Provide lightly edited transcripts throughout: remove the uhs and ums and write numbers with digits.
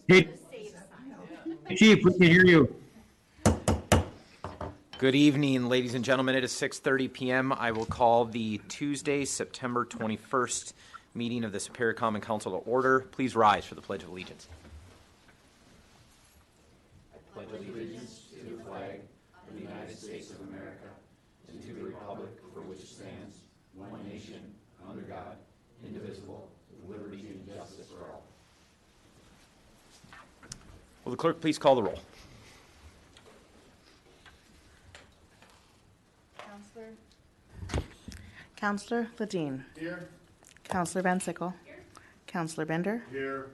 Hey, Chief, we can hear you. Good evening, ladies and gentlemen. It is 6:30 p.m. I will call the Tuesday, September 21st meeting of the Superior Common Council to order. Please rise for the Pledge of Allegiance. I pledge allegiance to the flag of the United States of America and to the republic for which it stands, one nation, under God, indivisible, with liberty and justice for all. Will the clerk please call the roll? Counselor Ledeen. Here. Counselor Van Sickle. Here. Counselor Bender. Here.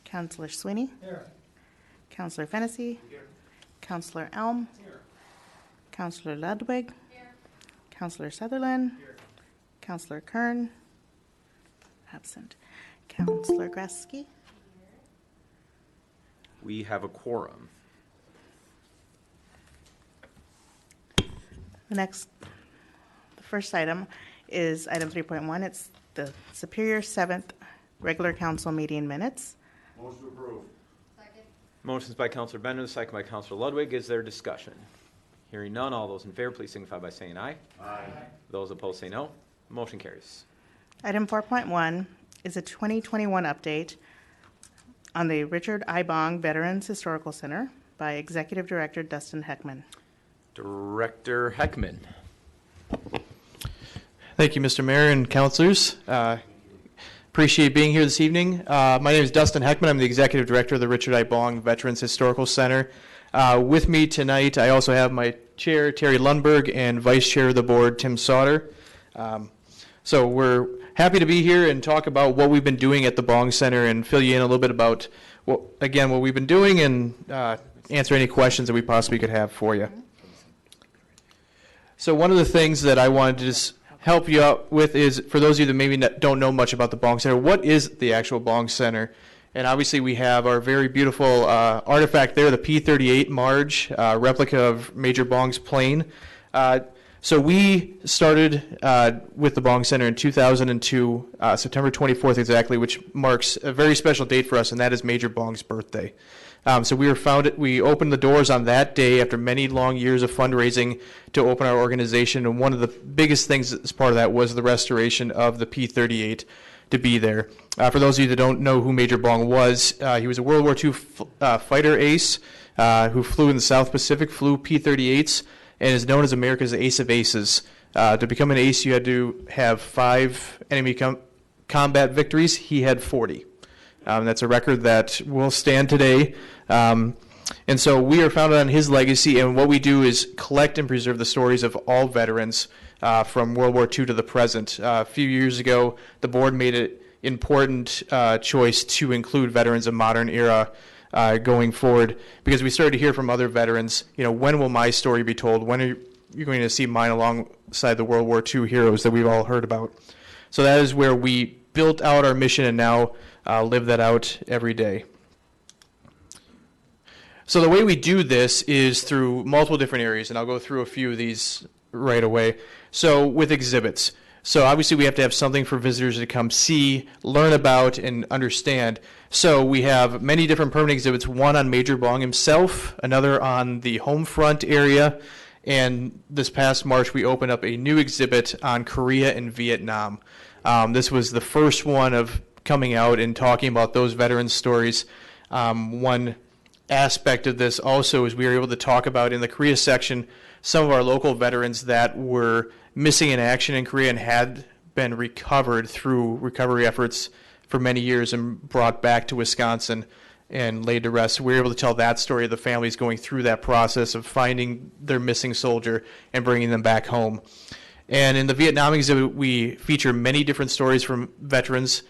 Counselor Sweeney. Here. Counselor Fennessy. Here. Counselor Elm. Here. Counselor Ludwig. Here. Counselor Sutherland. Here. Counselor Kern. Absent. Counselor Gretzky. We have a quorum. The first item is item 3.1. It's the Superior 7th Regular Council meeting minutes. Motion to approve. Second. Motion's by Counselor Bender, second by Counselor Ludwig. Is there discussion? Hearing none, all those in favor, please signify by saying aye. Aye. Those opposed say no. Motion carries. Item 4.1 is a 2021 update on the Richard I. Bong Veterans Historical Center by Executive Director Dustin Heckman. Director Heckman. Thank you, Mr. Mayor and councilors. Appreciate being here this evening. My name is Dustin Heckman. I'm the Executive Director of the Richard I. Bong Veterans Historical Center. With me tonight, I also have my chair, Terry Lundberg, and Vice Chair of the Board, Tim Sauter. So we're happy to be here and talk about what we've been doing at the Bong Center and fill you in a little bit about, what we've been doing and answer any questions that we possibly could have for you. So one of the things that I wanted to just help you out with is, for those of you that maybe don't know much about the Bong Center, what is the actual Bong Center? And obviously we have our very beautiful artifact there, the P-38 Marge, replica of Major Bong's plane. So we started with the Bong Center in 2002, September 24th exactly, which marks a very special date for us, and that is Major Bong's birthday. So we opened the doors on that day after many long years of fundraising to open our organization, and one of the biggest things as part of that was the restoration of the P-38 to be there. For those of you that don't know who Major Bong was, he was a World War II fighter ace who flew in the South Pacific, flew P-38s, and is known as America's Ace of Aces. To become an ace, you had to have 5 enemy combat victories. He had 40. That's a record that will stand today. And so we are founded on his legacy, and what we do is collect and preserve the stories of all veterans from World War II to the present. A few years ago, the board made an important choice to include veterans of modern era going forward, because we started to hear from other veterans, when will my story be told? When are you going to see mine alongside the World War II heroes that we've all heard about? So that is where we built out our mission and now live that out every day. So the way we do this is through multiple different areas, and I'll go through a few of these right away. So with exhibits. So obviously we have to have something for visitors to come see, learn about, and understand. So we have many different permanent exhibits, one on Major Bong himself, another on the home front area, and this past March we opened up a new exhibit on Korea and Vietnam. This was the first one of coming out and talking about those veterans' stories. One aspect of this also is we were able to talk about in the Korea section some of our local veterans that were missing in action in Korea and had been recovered through recovery efforts for many years and brought back to Wisconsin and laid to rest. We were able to tell that story of the families going through that process of finding their missing soldier and bringing them back home. And in the Vietnam exhibit, we feature many different stories from veterans,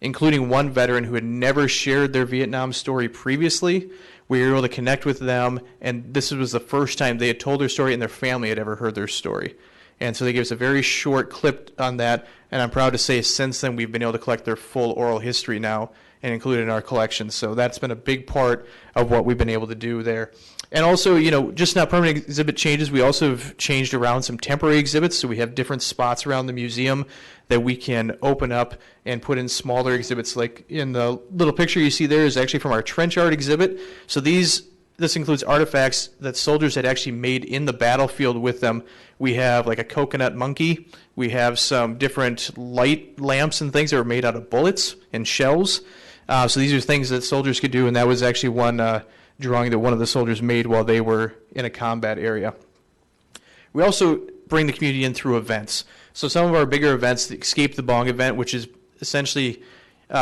including one veteran who had never shared their Vietnam story previously. We were able to connect with them, and this was the first time they had told their story and their family had ever heard their story. And so they gave us a very short clip on that, and I'm proud to say since then we've been able to collect their full oral history now and included in our collections. So that's been a big part of what we've been able to do there. And also, just not permanent exhibit changes, we also have changed around some temporary exhibits. So we have different spots around the museum that we can open up and put in smaller exhibits. Like in the little picture you see there is actually from our trench art exhibit. So this includes artifacts that soldiers had actually made in the battlefield with them. We have like a coconut monkey. We have some different light lamps and things that were made out of bullets and shells. So these are things that soldiers could do, and that was actually one drawing that one of the soldiers made while they were in a combat area. We also bring the community in through events. So some of our bigger events, the Escape the Bong event, which is essentially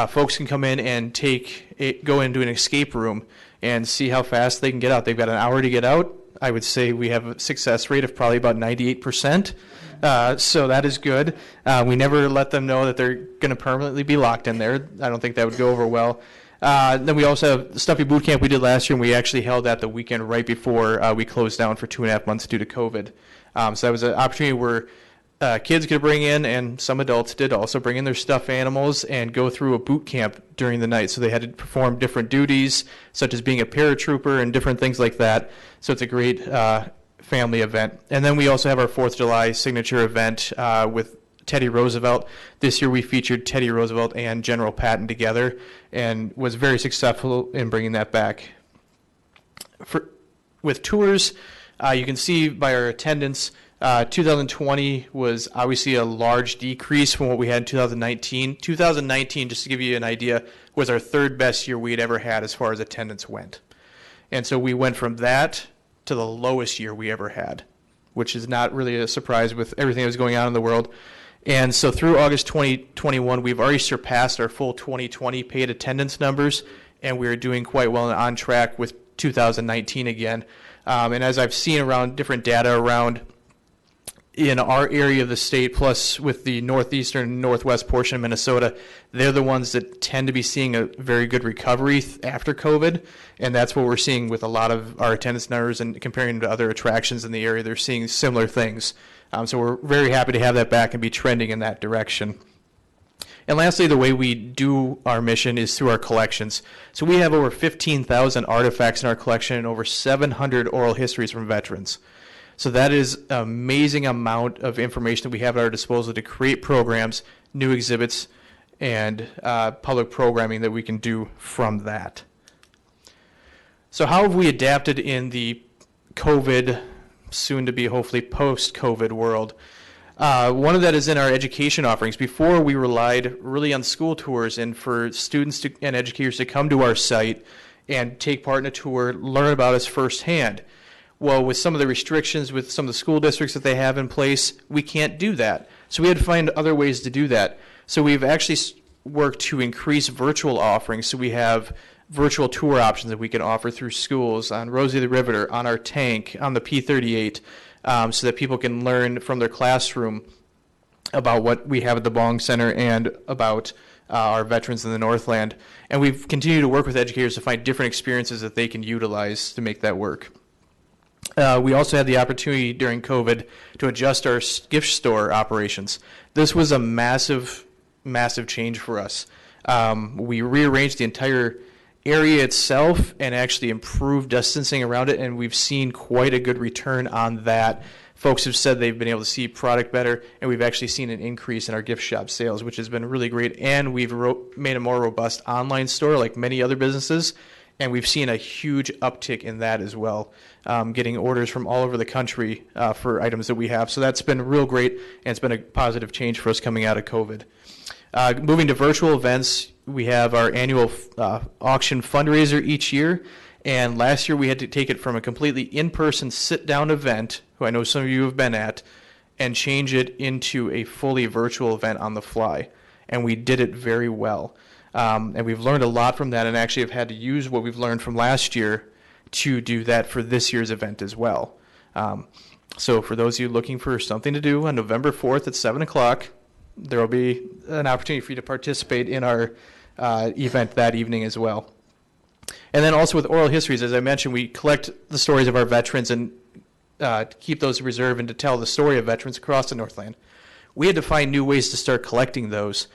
folks can come in and go into an escape room and see how fast they can get out. They've got an hour to get out. I would say we have a success rate of probably about 98%. So that is good. We never let them know that they're going to permanently be locked in there. I don't think that would go over well. Then we also have the Stuffy Boot Camp we did last year, and we actually held that the weekend right before we closed down for 2.5 months due to COVID. So that was an opportunity where kids could bring in, and some adults did also bring in their stuffed animals and go through a boot camp during the night. So they had to perform different duties, such as being a paratrooper and different things like that. So it's a great family event. And then we also have our 4th of July signature event with Teddy Roosevelt. This year we featured Teddy Roosevelt and General Patton together and was very successful in bringing that back. With tours, you can see by our attendance, 2020 was obviously a large decrease from what we had in 2019. 2019, just to give you an idea, was our 3rd best year we had ever had as far as attendance went. And so we went from that to the lowest year we ever had, which is not really a surprise with everything that was going on in the world. And so through August 2021, we've already surpassed our full 2020 paid attendance numbers, and we're doing quite well and on track with 2019 again. And as I've seen around different data around in our area of the state, plus with the northeastern and northwest portion of Minnesota, they're the ones that tend to be seeing a very good recovery after COVID, and that's what we're seeing with a lot of our attendance numbers, and comparing to other attractions in the area, they're seeing similar things. So we're very happy to have that back and be trending in that direction. And lastly, the way we do our mission is through our collections. So we have over 15,000 artifacts in our collection and over 700 oral histories from veterans. So that is an amazing amount of information that we have at our disposal to create programs, new exhibits, and public programming that we can do from that. So how have we adapted in the COVID, soon to be hopefully post-COVID world? One of that is in our education offerings. Before, we relied really on school tours and for students and educators to come to our site and take part in a tour, learn about us firsthand. Well, with some of the restrictions with some of the school districts that they have in place, we can't do that. So we had to find other ways to do that. So we've actually worked to increase virtual offerings. So we have virtual tour options that we can offer through schools on Rosie the Riveter, on our tank, on the P-38, so that people can learn from their classroom about what we have at the Bong Center and about our veterans in the Northland. And we've continued to work with educators to find different experiences that they can utilize to make that work. We also had the opportunity during COVID to adjust our gift store operations. This was a massive, massive change for us. We rearranged the entire area itself and actually improved distancing around it, and we've seen quite a good return on that. Folks have said they've been able to see product better, and we've actually seen an increase in our gift shop sales, which has been really great. And we've made a more robust online store like many other businesses, and we've seen a huge uptick in that as well, getting orders from all over the country for items that we have. So that's been real great, and it's been a positive change for us coming out of COVID. Moving to virtual events, we have our annual auction fundraiser each year, and last year we had to take it from a completely in-person sit-down event, who I know some of you have been at, and change it into a fully virtual event on the fly. And we did it very well. And we've learned a lot from that, and actually have had to use what we've learned from last year to do that for this year's event as well. So for those of you looking for something to do on November 4th at 7 o'clock, there will be an opportunity for you to participate in our event that evening as well. And then also with oral histories, as I mentioned, we collect the stories of our veterans and keep those reserved and to tell the story of veterans across the Northland. We had to find new ways to start collecting those.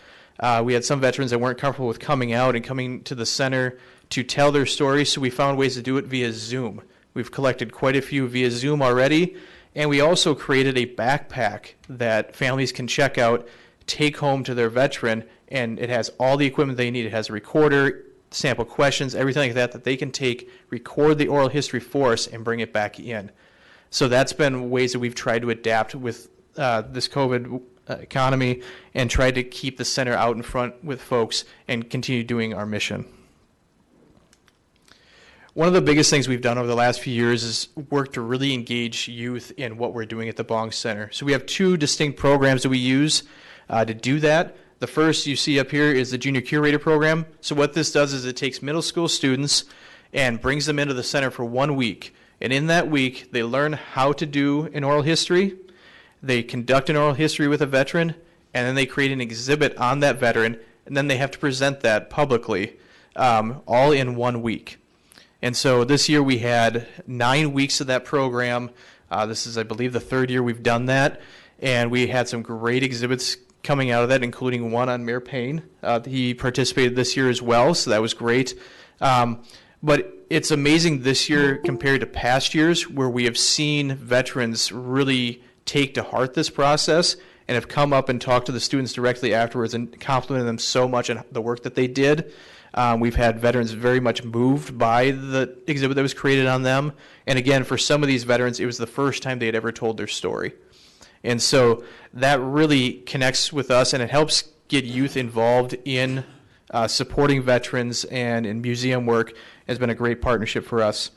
We had some veterans that weren't comfortable with coming out and coming to the center to tell their story, so we found ways to do it via Zoom. We've collected quite a few via Zoom already, and we also created a backpack that families can check out, take home to their veteran, and it has all the equipment they need. It has a recorder, sample questions, everything like that they can take, record the oral history for us, and bring it back in. So that's been ways that we've tried to adapt with this COVID economy and tried to keep the center out in front with folks and continue doing our mission. One of the biggest things we've done over the last few years is work to really engage youth in what we're doing at the Bong Center. So we have two distinct programs that we use to do that. The first you see up here is the Junior Curator Program. So what this does is it takes middle school students and brings them into the center for 1 week. And in that week, they learn how to do an oral history, they conduct an oral history with a veteran, and then they create an exhibit on that veteran, and then they have to present that publicly, all in 1 week. And so this year we had 9 weeks of that program. This is, I believe, the third year we've done that. And we had some great exhibits coming out of that, including one on Mayor Payne. He participated this year as well, so that was great. But it's amazing this year compared to past years where we have seen veterans really take to heart this process and have come up and talked to the students directly afterwards and complimented them so much on the work that they did. We've had veterans very much moved by the exhibit that was created on them. And again, for some of these veterans, it was the first time they had ever told their story. And so that really connects with us, and it helps get youth involved in supporting veterans and in museum work. It has been a great partnership for us.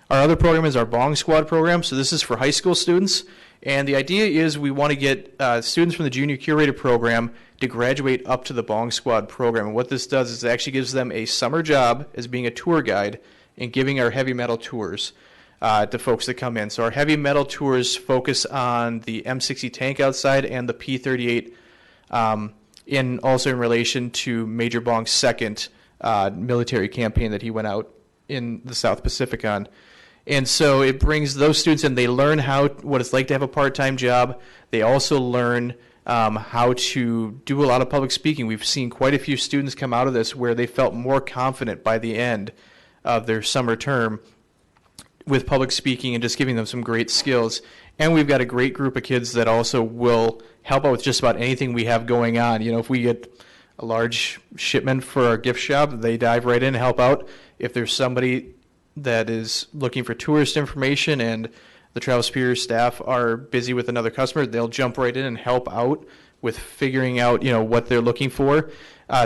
Our other program is our Bong Squad program. So this is for high school students. And the idea is we want to get students from the Junior Curator Program to graduate up to the Bong Squad program. And what this does is it actually gives them a summer job as being a tour guide and giving our heavy metal tours to folks that come in. So our heavy metal tours focus on the M60 tank outside and the P38 also in relation to Major Bong's second military campaign that he went out in the South Pacific on. And so it brings those students in. They learn what it's like to have a part-time job. They also learn how to do a lot of public speaking. We've seen quite a few students come out of this where they felt more confident by the end of their summer term with public speaking and just giving them some great skills. And we've got a great group of kids that also will help out with just about anything we have going on. You know, if we get a large shipment for our gift shop, they dive right in and help out. If there's somebody that is looking for tourist information and the Travel Superior staff are busy with another customer, they'll jump right in and help out with figuring out, what they're looking for.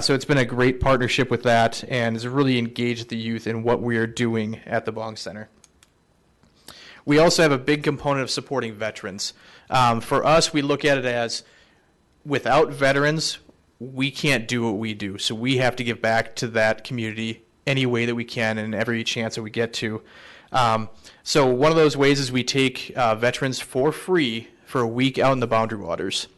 So it's been a great partnership with that, and has really engaged the youth in what we are doing at the Bong Center. We also have a big component of supporting veterans. For us, we look at it as without veterans, we can't do what we do. So we have to give back to that community any way that we can and every chance that we get to. So one of those ways is we take veterans for free for a week out in the Boundary Waters.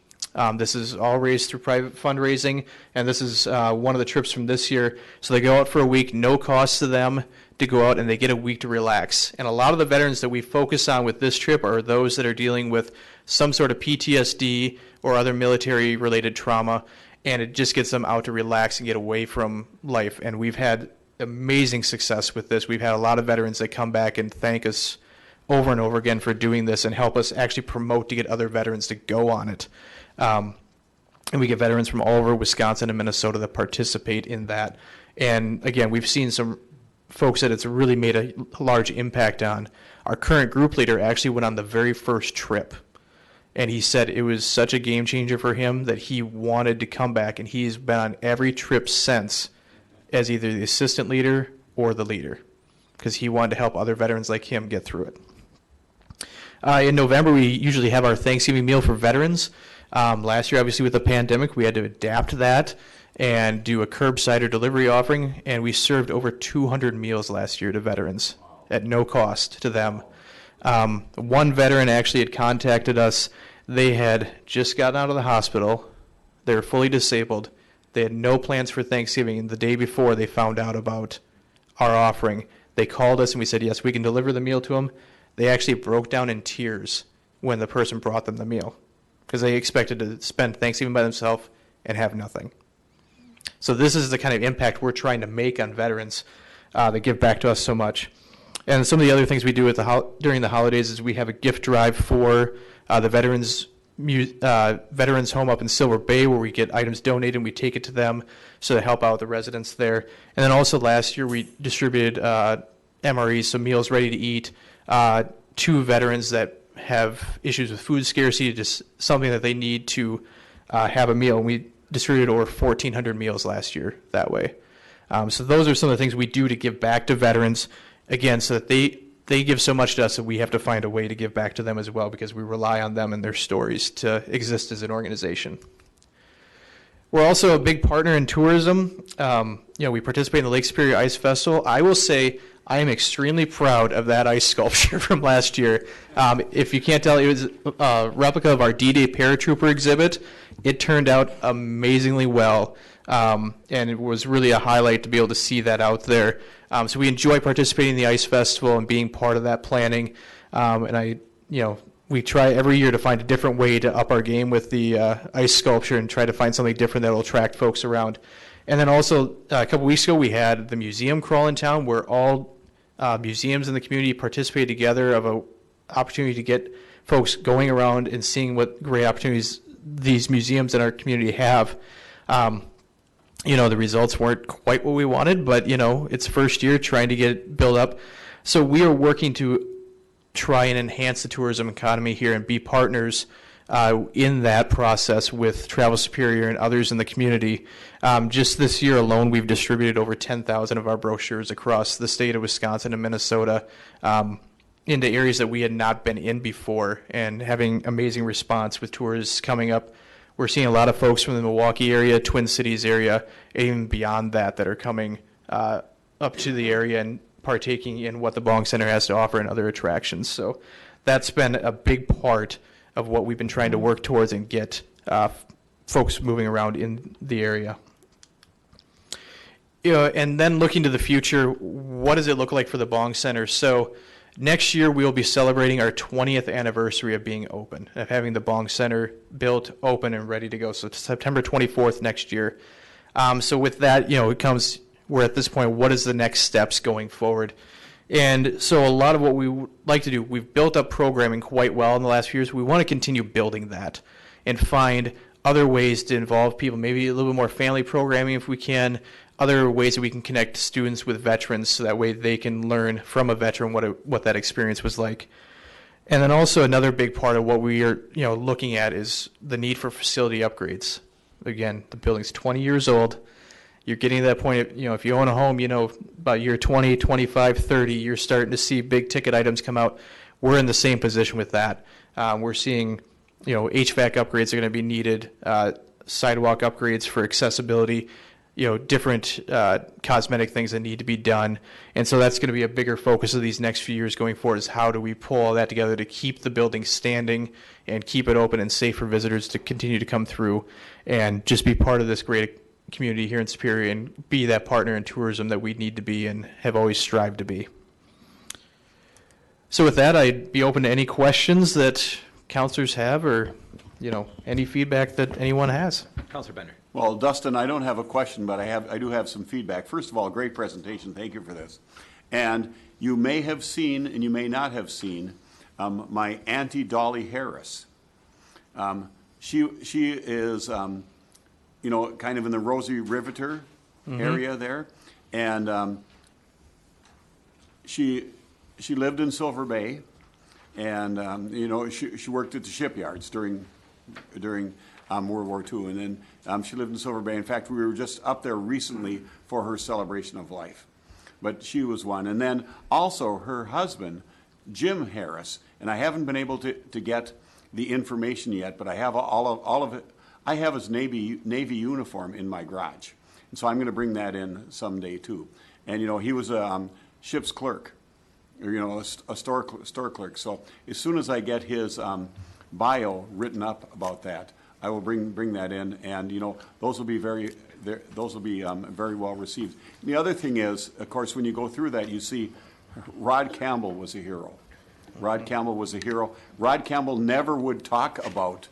This is all raised through private fundraising, and this is one of the trips from this year. So they go out for a week, no cost to them to go out, and they get a week to relax. And a lot of the veterans that we focus on with this trip are those that are dealing with some sort of PTSD or other military-related trauma, and it just gets them out to relax and get away from life. And we've had amazing success with this. We've had a lot of veterans that come back and thank us over and over again for doing this and help us actually promote to get other veterans to go on it. And we get veterans from all over Wisconsin and Minnesota that participate in that. And again, we've seen some folks that it's really made a large impact on. Our current group leader actually went on the very first trip, and he said it was such a game changer for him that he wanted to come back, and he's been on every trip since as either the assistant leader or the leader, because he wanted to help other veterans like him get through it. In November, we usually have our Thanksgiving meal for veterans. Last year, obviously, with the pandemic, we had to adapt that and do a curbside or delivery offering, and we served over 200 meals last year to veterans at no cost to them. One veteran actually had contacted us. They had just gotten out of the hospital. They were fully disabled. They had no plans for Thanksgiving, and the day before they found out about our offering. They called us, and we said, yes, we can deliver the meal to them. They actually broke down in tears when the person brought them the meal, because they expected to spend Thanksgiving by themselves and have nothing. So this is the kind of impact we're trying to make on veterans that give back to us so much. And some of the other things we do at during the holidays is we have a gift drive for the Veterans Home up in Silver Bay, where we get items donated and we take it to them so to help out the residents there. And then also last year we distributed MREs, so meals ready to eat, to veterans that have issues with food scarcity, just something that they need to have a meal. And we distributed over 1,400 meals last year that way. So those are some of the things we do to give back to veterans, again, so that they give so much to us that we have to find a way to give back to them as well, because we rely on them and their stories to exist as an organization. We're also a big partner in tourism. We participate in the Lake Superior Ice Festival. I will say I am extremely proud of that ice sculpture from last year. If you can't tell, it was a replica of our D-Day paratrooper exhibit. It turned out amazingly well, and it was really a highlight to be able to see that out there. So we enjoy participating in the ice festival and being part of that planning. We try every year to find a different way to up our game with the ice sculpture and try to find something different that will attract folks around. And then also a couple weeks ago we had the museum crawl in town, where all museums in the community participated together of an opportunity to get folks going around and seeing what great opportunities these museums in our community have. The results weren't quite what we wanted, but it's first year trying to get it built up. So we are working to try and enhance the tourism economy here and be partners in that process with Travel Superior and others in the community. Just this year alone, we've distributed over 10,000 of our brochures across the state of Wisconsin and Minnesota into areas that we had not been in before, and having amazing response with tourists coming up. We're seeing a lot of folks from the Milwaukee area, Twin Cities area, and even beyond that are coming up to the area and partaking in what the Bong Center has to offer and other attractions. So that's been a big part of what we've been trying to work towards and get folks moving around in the area. And then looking to the future, what does it look like for the Bong Center? So next year we'll be celebrating our 20th anniversary of being open, of having the Bong Center built, open, and ready to go. So September 24th next year. So with that, it comes, we're at this point, what is the next steps going forward? And so a lot of what we would like to do, we've built up programming quite well in the last few years. We want to continue building that and find other ways to involve people, maybe a little bit more family programming if we can, other ways that we can connect students with veterans so that way they can learn from a veteran what that experience was like. And then also another big part of what we are looking at is the need for facility upgrades. Again, the building's 20 years old. You're getting to that point, if you own a home, about year 20, 25, 30, you're starting to see big ticket items come out. We're in the same position with that. We're seeing, HVAC upgrades are going to be needed, sidewalk upgrades for accessibility, different cosmetic things that need to be done. And so that's going to be a bigger focus of these next few years going forward, is how do we pull all that together to keep the building standing and keep it open and safe for visitors to continue to come through and just be part of this great community here in Superior and be that partner in tourism that we need to be and have always strived to be. So with that, I'd be open to any questions that counselors have, or any feedback that anyone has. Counselor Bender. Well, Dustin, I don't have a question, but I do have some feedback. First of all, great presentation. Thank you for this. And you may have seen, and you may not have seen, my Auntie Dolly Harris. She is, kind of in the Rosie Riveter area there, and she lived in Silver Bay, and she worked at the shipyards during World War II, and then she lived in Silver Bay. In fact, we were just up there recently for her celebration of life. But she was one. And then also her husband, Jim Harris, and I haven't been able to get the information yet, but I have all of it. I have his Navy uniform in my garage, and so I'm going to bring that in someday too. And he was a ship's clerk, or a store clerk. So as soon as I get his bio written up about that, I will bring that in, and those will be very well received. And the other thing is, of course, when you go through that, you see Rod Campbell was a hero. Rod Campbell was a hero. Rod Campbell never would talk about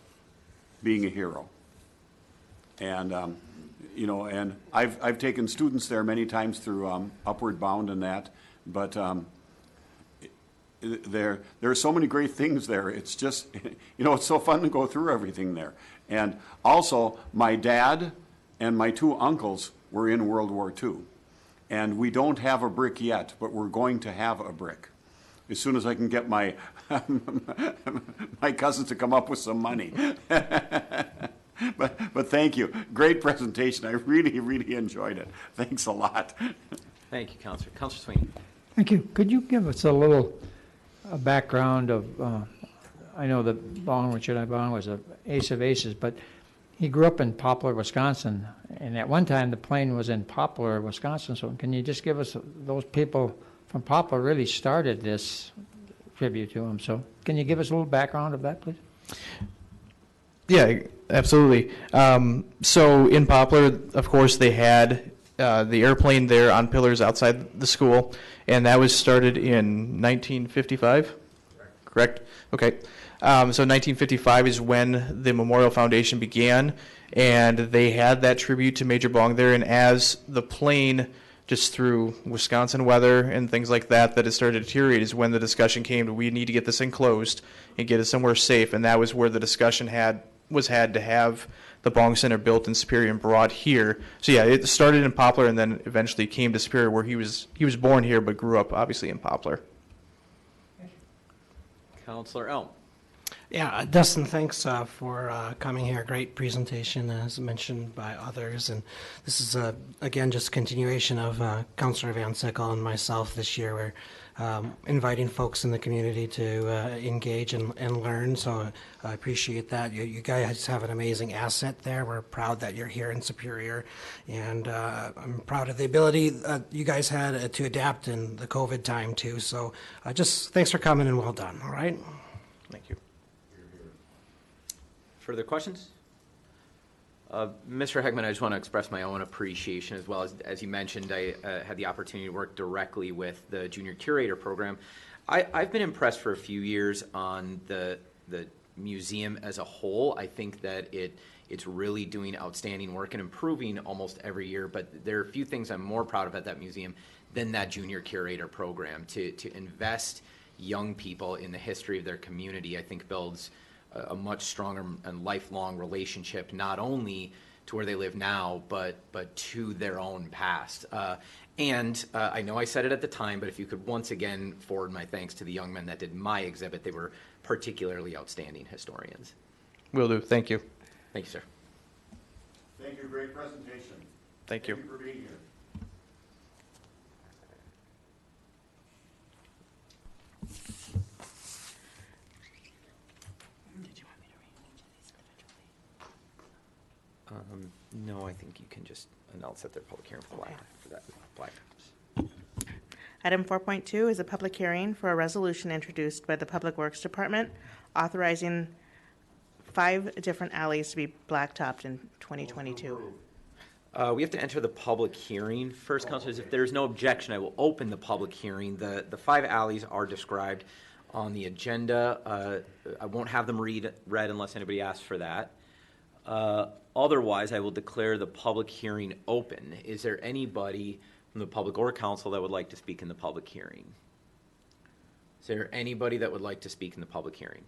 being a hero. And you know, and I've taken students there many times through Upward Bound and that, but there are so many great things there. It's just, you know, it's so fun to go through everything there. And also, my dad and my two uncles were in World War II. And we don't have a brick yet, but we're going to have a brick as soon as I can get my my cousins to come up with some money. But thank you. Great presentation. I really, really enjoyed it. Thanks a lot. Thank you, Counselor. Counselor Sweeney. Thank you. Could you give us a little background of, I know that Richard I. Bong was an ace of aces, but he grew up in Poplar, Wisconsin, and at one time the plane was in Poplar, Wisconsin. So can you just give us, those people from Poplar really started this tribute to him. So can you give us a little background of that, please? Yeah, absolutely. So in Poplar, of course, they had the airplane there on pillars outside the school, and that was started in 1955, correct? Okay. So 1955 is when the Memorial Foundation began, and they had that tribute to Major Bong there, and as the plane, just through Wisconsin weather and things like that, that it started to deteriorate is when the discussion came to, we need to get this enclosed and get it somewhere safe, and that was where the discussion had to have the Bong Center built in Superior and brought here. So yeah, it started in Poplar and then eventually came to Superior, where he was born here but grew up obviously in Poplar. Counselor Elm. Yeah, Dustin, thanks for coming here. Great presentation, as mentioned by others. And this is, again, just a continuation of Councilor Van Sickle and myself this year. We're inviting folks in the community to engage and learn, so I appreciate that. You guys have an amazing asset there. We're proud that you're here in Superior, and I'm proud of the ability you guys had to adapt in the COVID time, too. So just thanks for coming, and well done, all right? Thank you. Further questions? Mr. Heckman, I just want to express my own appreciation as well. As you mentioned, I had the opportunity to work directly with the Junior Curator Program. I've been impressed for a few years on the museum as a whole. I think that it's really doing outstanding work and improving almost every year, but there are a few things I'm more proud of at that museum than that Junior Curator Program. To invest young people in the history of their community, I think builds a much stronger and lifelong relationship, not only to where they live now, but to their own past. And I know I said it at the time, but if you could once again forward my thanks to the young men that did my exhibit. They were particularly outstanding historians. Will do. Thank you. Thank you, sir. Thank you. Great presentation. Thank you. Thank you for being here. No, I think you can just announce that they're public hearing for that plaque. Item 4.2 is a public hearing for a resolution introduced by the Public Works Department authorizing 5 different alleys to be blacktopped in 2022. We have to enter the public hearing first, councilors. If there's no objection, I will open the public hearing. The 5 alleys are described on the agenda. I won't have them read unless anybody asks for that. Otherwise, I will declare the public hearing open. Is there anybody from the public or council that would like to speak in the public hearing? Is there anybody that would like to speak in the public hearing?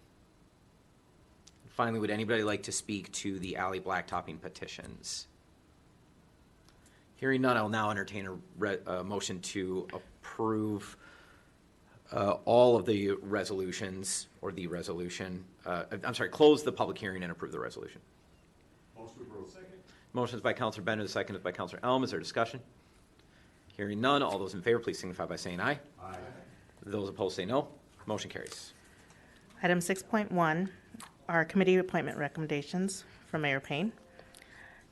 Finally, would anybody like to speak to the alley blacktopping petitions? Hearing none, I'll now entertain a motion to approve all of the resolutions, or the resolution. Close the public hearing and approve the resolution. Motion approved. Second. Motion is by Councilor Bender, the second is by Councilor Elm. Is there discussion? Hearing none, all those in favor, please signify by saying aye. Aye. Those opposed say no. Motion carries. Item 6.1 are committee appointment recommendations from Mayor Payne.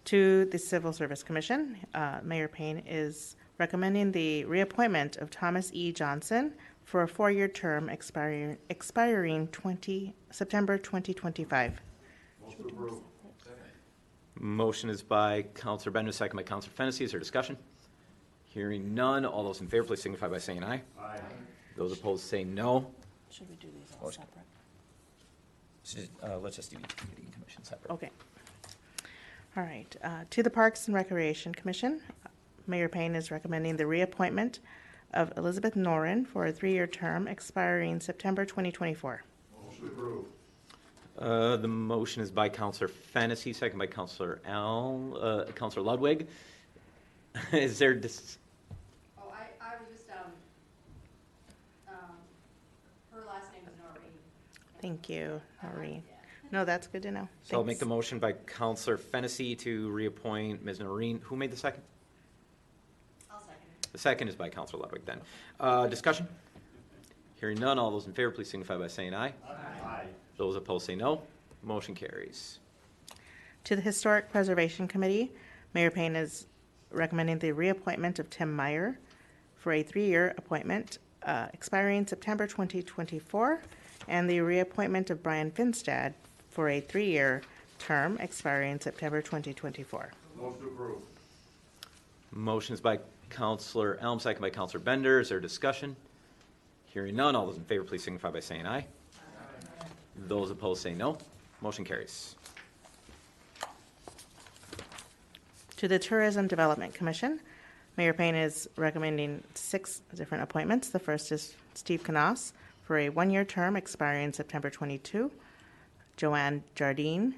To the Civil Service Commission, Mayor Payne is recommending the reappointment of Thomas E. Johnson for a 4-year term expiring September 2025. Motion approved. Motion is by Councilor Bender, second by Councilor Fennessy. Is there discussion? Hearing none, all those in favor, please signify by saying aye. Aye. Those opposed say no. Should we do these all separate? Let's just do each committee and commission separate. Okay. All right. To the Parks and Recreation Commission, Mayor Payne is recommending the reappointment of Elizabeth Noren for a 3-year term expiring September 2024. The motion is by Counselor Fennessy, second by Counselor Counselor Ludwig. Is there Oh, I was just, her last name is Noreen. Thank you, Noreen. No, that's good to know. So I'll make Thanks. the motion by Counselor Fennessy to reappoint Ms. Noreen. Who made the second? I'll second it. The second is by Counselor Ludwig then. Discussion? Hearing none, all those in favor, please signify by saying aye. Aye. Those opposed say no. Motion carries. To the Historic Preservation Committee, Mayor Payne is recommending the reappointment of Tim Meyer for a 3-year appointment expiring September 2024, and the reappointment of Brian Finstad for a 3-year term expiring September 2024. Motion is by Counselor Elm, second by Counselor Bender. Is there discussion? Hearing none, all those in favor, please signify by saying aye. Aye. Those opposed say no. Motion carries. To the Tourism Development Commission, Mayor Payne is recommending 6 different appointments. The first is Steve Canas for a 1-year term expiring September 22, Joanne Jardine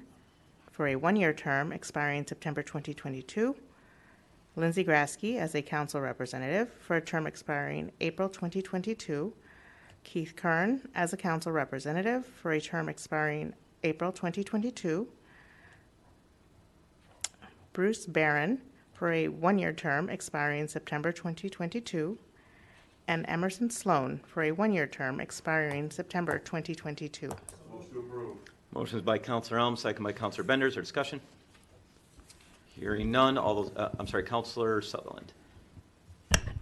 for a 1-year term expiring September 2022, Lindsay Grasky as a council representative for a term expiring April 2022, Keith Kern as a council representative for a term expiring April 2022, Bruce Barron for a 1-year term expiring September 2022, and Emerson Sloan for a 1-year term expiring September 2022. Motion is by Counselor Elm, second by Counselor Bender. Is there discussion? Hearing none, all those, Counselor Sutherland.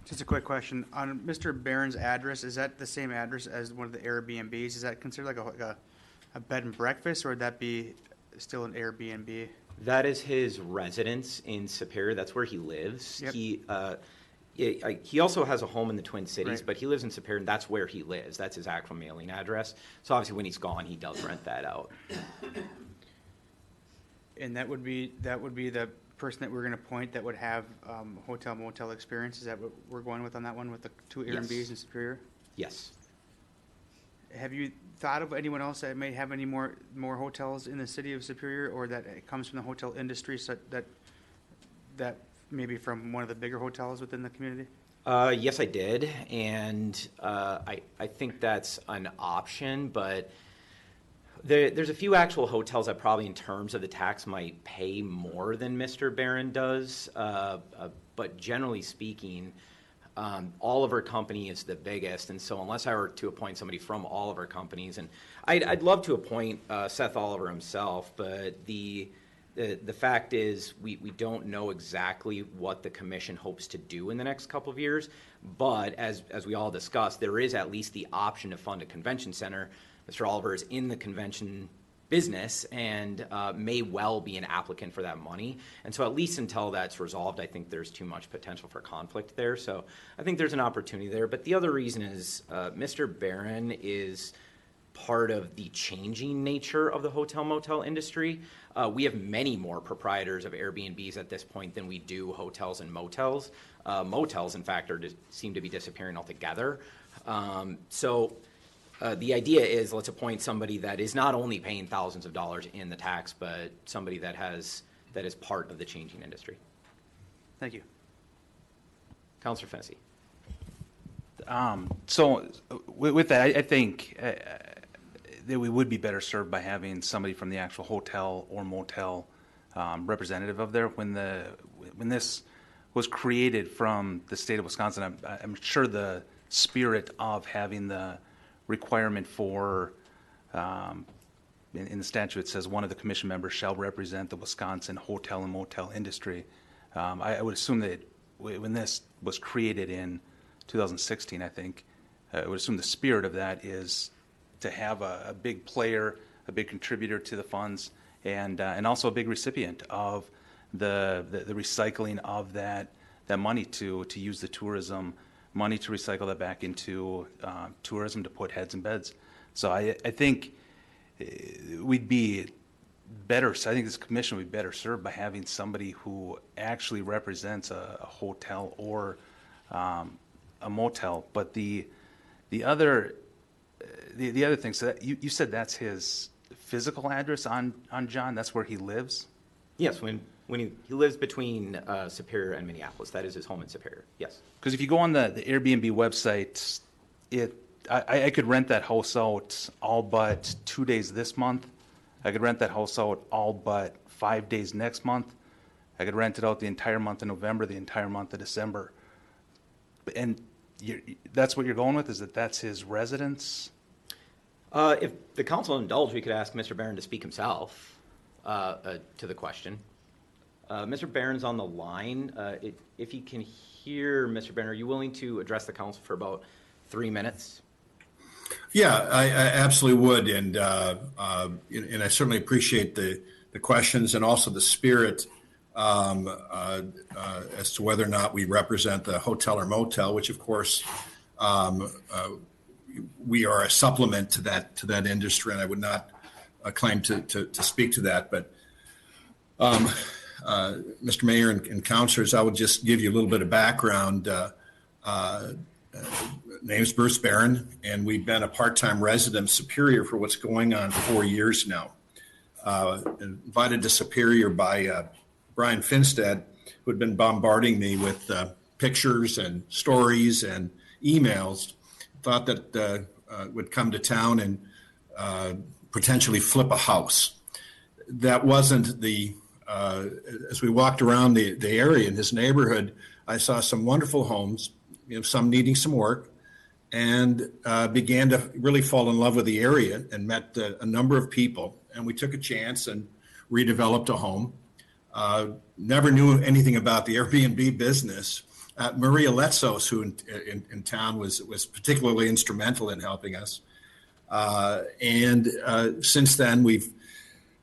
Just a quick question. On Mr. Barron's address, is that the same address as one of the Airbnbs? Is that considered like a bed and breakfast, or would that be still an Airbnb? That is his residence in Superior. That's where he lives. Yep. He also has a home in the Twin Cities, Right. but he lives in Superior, and that's where he lives. That's his actual mailing address. So obviously, when he's gone, he does rent that out. And that would be the person that we're going to appoint that would have hotel motel experience. Is that what we're going with on that one with the 2 Airbnbs Yes. in Superior? Yes. Have you thought of anyone else that may have any more hotels in the city of Superior, or that it comes from the hotel industry, so that maybe from one of the bigger hotels within the community? Yes, I did, and I think that's an option, but there's a few actual hotels that probably in terms of the tax might pay more than Mr. Barron does, but generally speaking, Oliver Company is the biggest, and so unless I were to appoint somebody from Oliver Companies, and I'd love to appoint Seth Oliver himself, but the fact is we don't know exactly what the commission hopes to do in the next couple of years, but as we all discussed, there is at least the option to fund a convention center. Mr. Oliver is in the convention business and may well be an applicant for that money. And so at least until that's resolved, I think there's too much potential for conflict there. So I think there's an opportunity there. But the other reason is Mr. Barron is part of the changing nature of the hotel motel industry. We have many more proprietors of Airbnbs at this point than we do hotels and motels. Motels, in fact, seem to be disappearing altogether. The idea is let's appoint somebody that is not only paying thousands of dollars in the tax, but somebody that is part of the changing industry. Thank you. Councilor Fennessy. So with that, I think that we would be better served by having somebody from the actual hotel or motel representative of there. When this was created from the state of Wisconsin, I'm sure the spirit of having the requirement for, in the statute it says one of the commission members shall represent the Wisconsin hotel and motel industry. I would assume that when this was created in 2016, I think, I would assume the spirit of that is to have a big player, a big contributor to the funds, and also a big recipient of the recycling of that money to use the tourism money to recycle that back into tourism to put heads in beds. So I think we'd be better, so I think this commission would be better served by having somebody who actually represents a hotel or a motel. But the other thing, so that you said that's his physical address on John. That's where he lives. Yes, when he lives between Superior and Minneapolis, that is his home in Superior. Yes. Because if you go on the Airbnb website, I could rent that house out all but 2 days this month. I could rent that house out all but 5 days next month. I could rent it out the entire month of November, the entire month of December. And that's what you're going with, is that's his residence? If the council indulge, we could ask Mr. Barron to speak himself to the question. Mr. Barron's on the line. If you can hear Mr. Barron, are you willing to address the council for about 3 minutes? Yeah, I absolutely would, and I certainly appreciate the questions and also the spirit as to whether or not we represent the hotel or motel, which of course we are a supplement to that industry, and I would not claim to speak to that. But Mr. Mayor and councilors, I would just give you a little bit of background. Name's Bruce Barron, and we've been a part-time resident of Superior for what's going on 4 years now. Invited to Superior by Brian Finstead, who had been bombarding me with pictures and stories and emails. Thought that would come to town and potentially flip a house. That wasn't as we walked around the area in his neighborhood, I saw some wonderful homes, some needing some work, and began to really fall in love with the area and met a number of people. And we took a chance and redeveloped a home. Never knew anything about the Airbnb business. Maria Letsos, who in town was particularly instrumental in helping us. And since then, we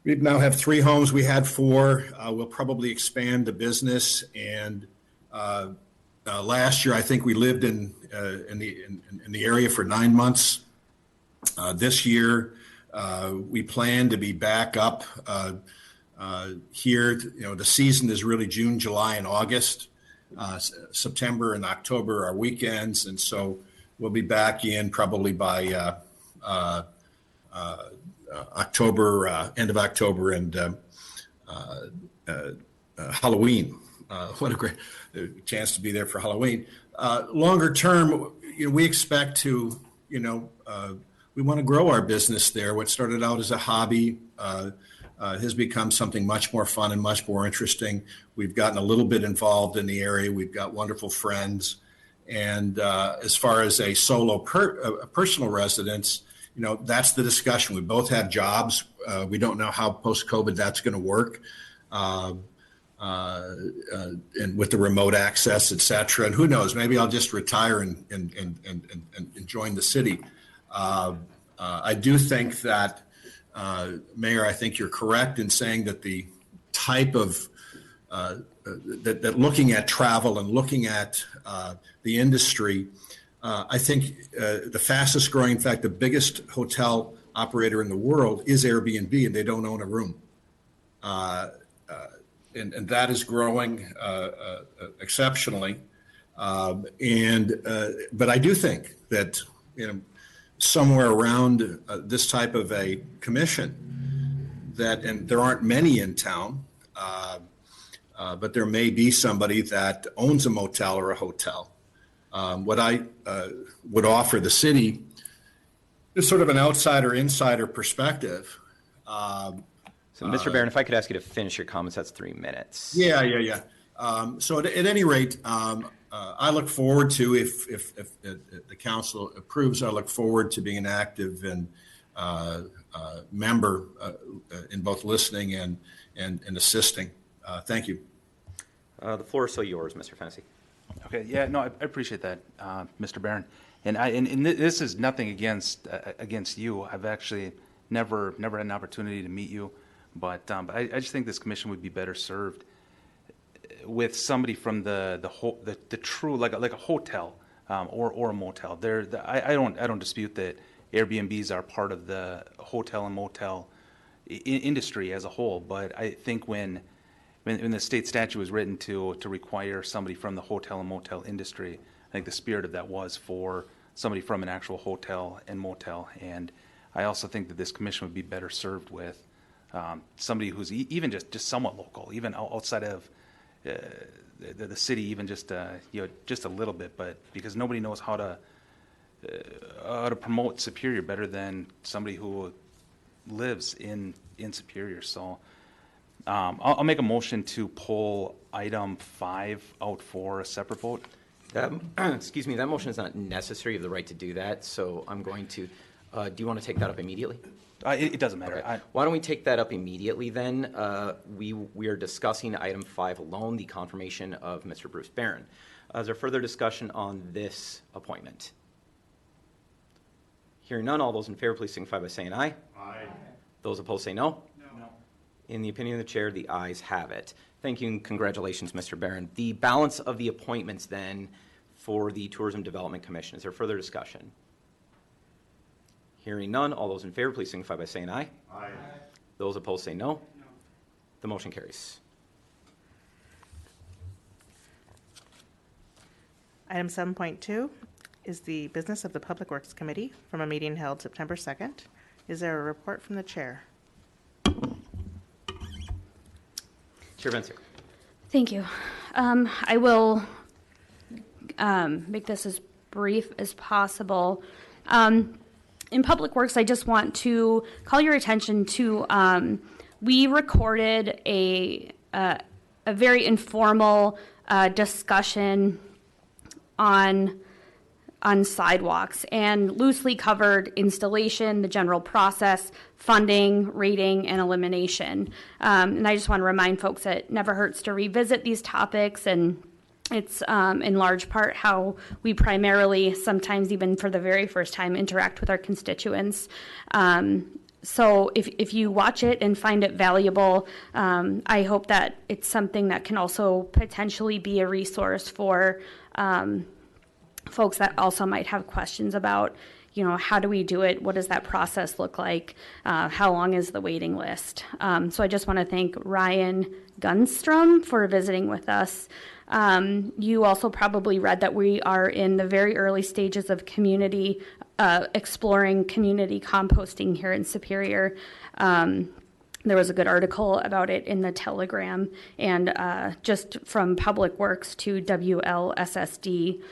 now have 3 homes. We had 4. We'll probably expand the business. And last year, I think we lived in the area for 9 months. This year, we plan to be back up here. The season is really June, July, and August. September and October are weekends, and so we'll be back in probably by October, end of October, and Halloween. What a great chance to be there for Halloween. Longer term, we expect to, we want to grow our business there. What started out as a hobby has become something much more fun and much more interesting. We've gotten a little bit involved in the area. We've got wonderful friends. And as far as a solo personal residence, that's the discussion. We both have jobs. We don't know how post-COVID that's going to work. And with the remote access, et cetera. And who knows, maybe I'll just retire and join the city. I do think that, Mayor, I think you're correct in saying that the type of, that looking at travel and looking at the industry, I think the fastest growing, in fact, the biggest hotel operator in the world is Airbnb, and they don't own a room. And that is growing exceptionally. But I do think that somewhere around this type of a commission, and there aren't many in town, but there may be somebody that owns a motel or a hotel. What I would offer the city is sort of an outsider-insider perspective. So, Mr. Barron, if I could ask you to finish your comments, that's 3 minutes. Yeah. So at any rate, I look forward to, if the council approves, I look forward to being an active and member in both listening and assisting. Thank you. The floor is so yours, Mr. Fennessy. Okay, yeah, no, I appreciate that, Mr. Barron. And this is nothing against you. I've actually never had an opportunity to meet you. But I just think this commission would be better served with somebody from the true, like a hotel or a motel. I don't dispute that Airbnbs are part of the hotel and motel industry as a whole. But I think when the state statute was written to require somebody from the hotel and motel industry, I think the spirit of that was for somebody from an actual hotel and motel. And I also think that this commission would be better served with somebody who's even just somewhat local, even outside of the city, even just a little bit. But because nobody knows how to promote Superior better than somebody who lives in Superior. So I'll make a motion to pull item 5 out for a separate vote. Excuse me, that motion is not necessary. You have the right to do that. So I'm going to, do you want to take that up immediately? It doesn't matter. Okay. Why don't we take that up immediately then? We are discussing item 5 alone, the confirmation of Mr. Bruce Barron. Is there further discussion on this appointment? Hearing none, all those in favor, please signify by saying aye. Aye. Those opposed say no. No. In the opinion of the chair, the ayes have it. Thank you and congratulations, Mr. Barron. The balance of the appointments then for the Tourism Development Commission. Is there further discussion? Hearing none, all those in favor, please signify by saying aye. Aye. Those opposed say no. No. The motion carries. Item 7.2 is the business of the Public Works Committee from a meeting held September 2nd. Is there a report from the chair? Chair Vensick. Thank you. I will make this as brief as possible. In Public Works, I just want to call your attention to, we recorded a very informal discussion on sidewalks and loosely covered installation, the general process, funding, rating, and elimination. And I just want to remind folks that it never hurts to revisit these topics, and it's in large part how we primarily, sometimes even for the very first time, interact with our constituents. So if you watch it and find it valuable, I hope that it's something that can also potentially be a resource for folks that also might have questions about, how do we do it? What does that process look like? How long is the waiting list? So I just want to thank Ryan Gunstrom for visiting with us. You also probably read that we are in the very early stages of exploring community composting here in Superior. There was a good article about it in the Telegram, and just from Public Works to WLSSD,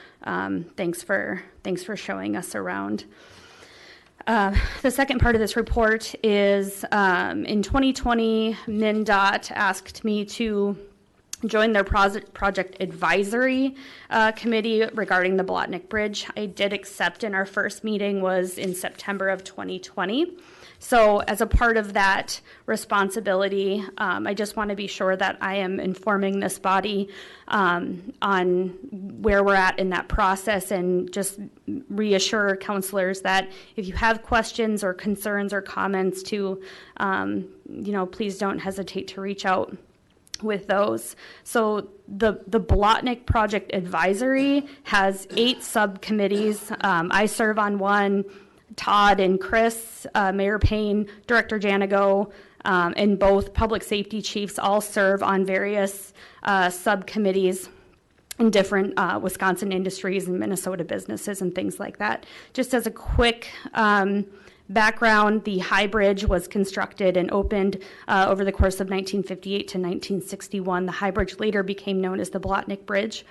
thanks for showing us around. The second part of this report is in 2020, MnDOT asked me to join their project advisory committee regarding the Blotnick Bridge. I did accept, and our first meeting was in September of 2020. So as a part of that responsibility, I just want to be sure that I am informing this body on where we're at in that process, and just reassure counselors that if you have questions or concerns or comments to, please don't hesitate to reach out with those. So the Blotnick Project Advisory has 8 subcommittees. I serve on one. Todd and Chris, Mayor Payne, Director Janigo, and both public safety chiefs all serve on various subcommittees in different Wisconsin industries and Minnesota businesses and things like that. Just as a quick background, the High Bridge was constructed and opened over the course of 1958 to 1961. The High Bridge later became known as the Blotnick Bridge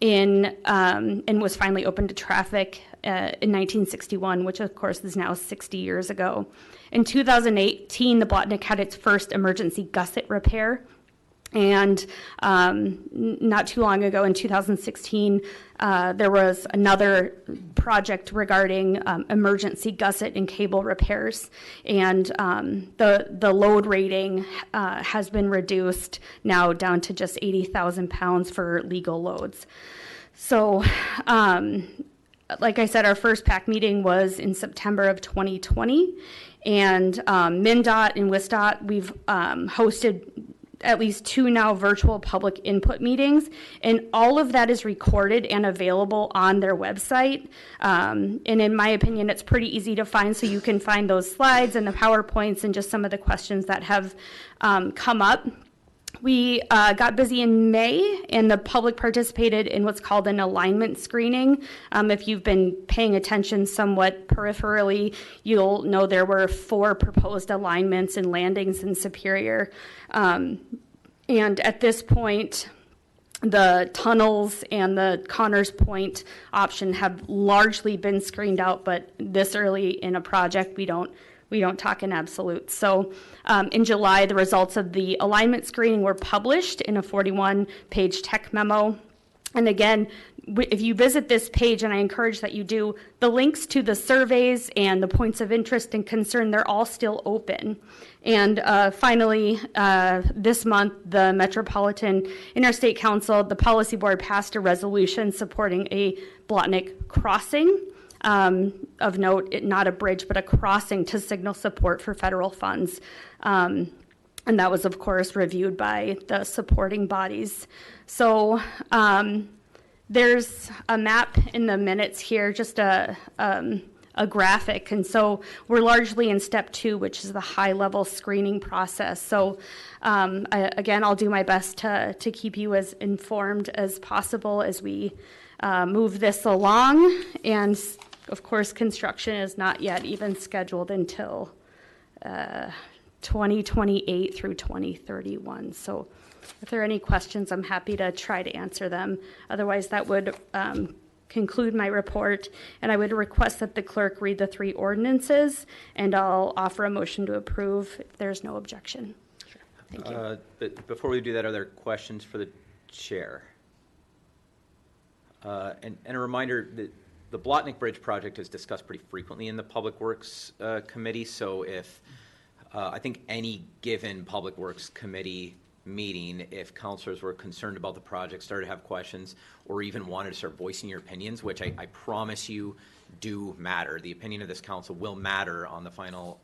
and was finally opened to traffic in 1961, which of course is now 60 years ago. In 2018, the Blotnick had its first emergency gusset repair. And not too long ago, in 2016, there was another project regarding emergency gusset and cable repairs. And the load rating has been reduced now down to just 80,000 pounds for legal loads. So, like I said, our first PAC meeting was in September of 2020. And MnDOT and WisDOT, we've hosted at least 2 now virtual public input meetings, and all of that is recorded and available on their website. And in my opinion, it's pretty easy to find, so you can find those slides and the PowerPoints and just some of the questions that have come up. We got busy in May, and the public participated in what's called an alignment screening. If you've been paying attention somewhat peripherally, you'll know there were 4 proposed alignments and landings in Superior. And at this point, the tunnels and the Connors Point option have largely been screened out, but this early in a project, we don't talk in absolutes. So in July, the results of the alignment screening were published in a 41-page tech memo. And again, if you visit this page, and I encourage that you do, the links to the surveys and the points of interest and concern, they're all still open. And finally, this month, the Metropolitan Interstate Council, the Policy Board, passed a resolution supporting a Blotnick crossing. Of note, not a bridge, but a crossing to signal support for federal funds. And that was, of course, reviewed by the supporting bodies. So there's a map in the minutes here, just a graphic. And so we're largely in step 2, which is the high-level screening process. So again, I'll do my best to keep you as informed as possible as we move this along. And of course, construction is not yet even scheduled until 2028 through 2031. So if there are any questions, I'm happy to try to answer them. Otherwise, that would conclude my report. And I would request that the clerk read the 3 ordinances, and I'll offer a motion to approve if there's no objection. Sure. Thank you. But before we do that, are there questions for the chair? And a reminder that the Blotnick Bridge project is discussed pretty frequently in the Public Works Committee. So if I think any given Public Works Committee meeting, if councilors were concerned about the project, started to have questions, or even wanted to start voicing your opinions, which I promise you do matter. The opinion of this council will matter on the final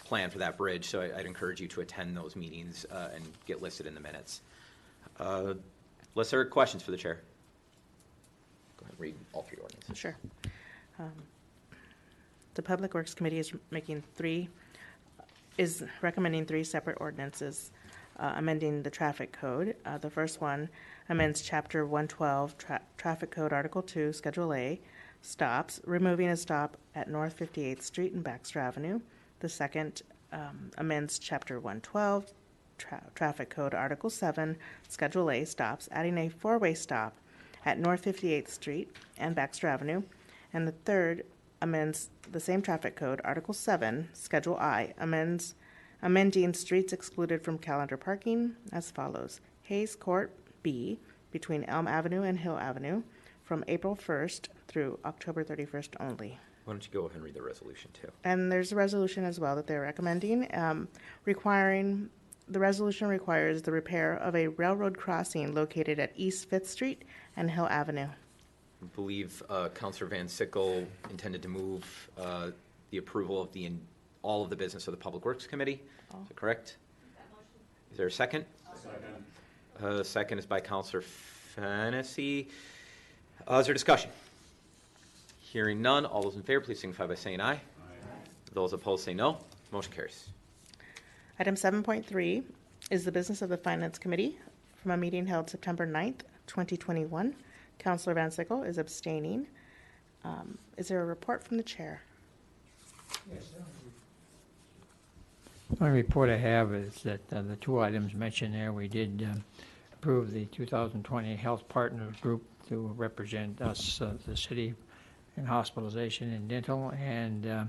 plan for that bridge. So I'd encourage you to attend those meetings and get listed in the minutes. Unless there are questions for the chair. Read all 3 ordinances. Sure. The Public Works Committee is recommending 3 separate ordinances amending the traffic code. The first one amends Chapter 112, Traffic Code, Article 2, Schedule A, stops, removing a stop at North 58th Street and Baxter Avenue. The second amends Chapter 112, Traffic Code, Article 7, Schedule A, stops, adding a 4-way stop at North 58th Street and Baxter Avenue. And the third amends the same traffic code, Article 7, Schedule I, amending streets excluded from calendar parking as follows. Hayes Court B, between Elm Avenue and Hill Avenue, from April 1st through October 31st only. Why don't you go ahead and read the resolution, too? And there's a resolution as well that they're recommending, the resolution requires the repair of a railroad crossing located at East 5th Street and Hill Avenue. I believe Councilor Van Sickle intended to move the approval of all of the business of the Public Works Committee. Is that correct? Is there a second? Second. Second is by Councilor Fennessy. Is there discussion? Hearing none, all those in favor, please signify by saying aye. Aye. Those opposed say no. Motion carries. Item 7.3 is the business of the Finance Committee from a meeting held September 9th, 2021. Councilor Van Sickle is abstaining. Is there a report from the chair? Yes. The only report I have is that the 2 items mentioned there, we did approve the 2020 Health Partners Group to represent us, the city, in hospitalization and dental, and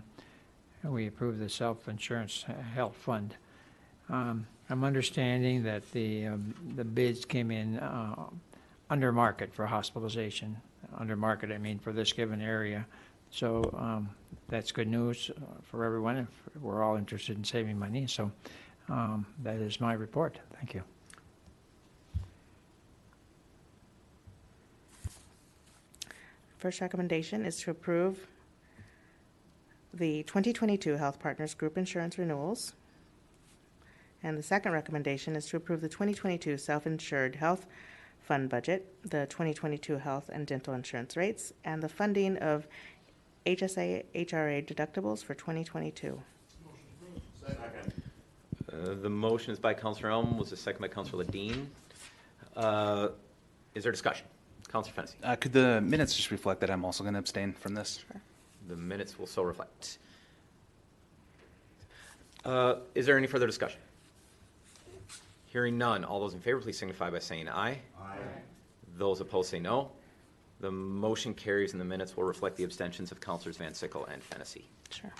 we approved the self-insurance health fund. I'm understanding that the bids came in under market for hospitalization. Under market, I mean, for this given area. So that's good news for everyone. We're all interested in saving money. So that is my report. Thank you. First recommendation is to approve the 2022 Health Partners Group Insurance renewals. And the second recommendation is to approve the 2022 self-insured health fund budget, the 2022 health and dental insurance rates, and the funding of HSA HRA deductibles for 2022. The motion is by Councilor Elm, was the second by Councilor Ledeen. Is there discussion? Councilor Fennessy. Could the minutes just reflect that I'm also going to abstain from this? Sure. The minutes will so reflect. Is there any further discussion? Hearing none, all those in favor, please signify by saying aye. Aye. Those opposed say no. The motion carries and the minutes will reflect the abstentions of Councilors Van Sickle and Fennessy. Sure.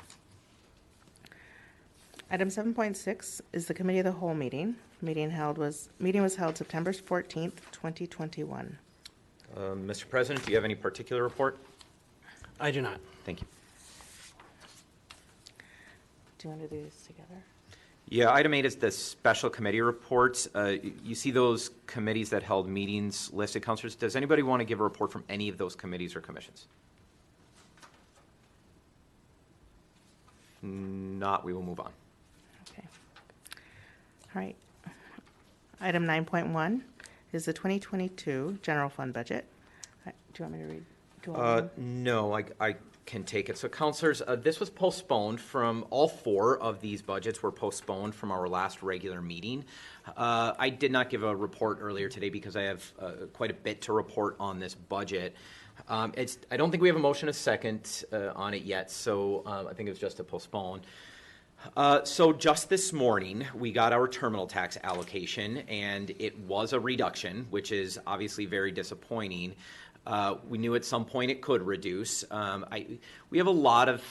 Item 7.6 is the Committee of the Whole meeting. Meeting was held September 14th, 2021. Mr. President, do you have any particular report? I do not. Thank you. Do you want to do this together? Yeah, item 8 is the special committee reports. You see those committees that held meetings listed, Councilors. Does anybody want to give a report from any of those committees or commissions? If not, we will move on. Okay. All right. Item 9.1 is the 2022 general fund budget. Do you want me to read? No, I can take it. So, Councilors, this was postponed from, all 4 of these budgets were postponed from our last regular meeting. I did not give a report earlier today because I have quite a bit to report on this budget. I don't think we have a motion a second on it yet, so I think it was just to postpone. So just this morning, we got our terminal tax allocation, and it was a reduction, which is obviously very disappointing. We knew at some point it could reduce. We have a lot of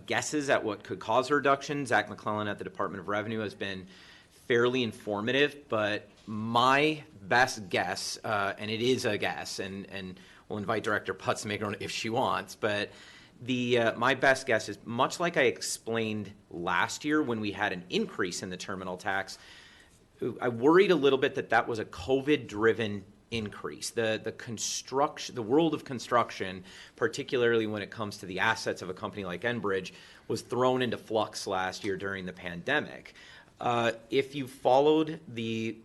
guesses at what could cause a reduction. Zach McClellan at the Department of Revenue has been fairly informative, but my best guess, and it is a guess, and we'll invite Director Putz to make her own if she wants, but my best guess is much like I explained last year when we had an increase in the terminal tax. I worried a little bit that was a COVID-driven increase. The construction, the world of construction, particularly when it comes to the assets of a company like Enbridge, was thrown into flux last year during the pandemic. If you followed the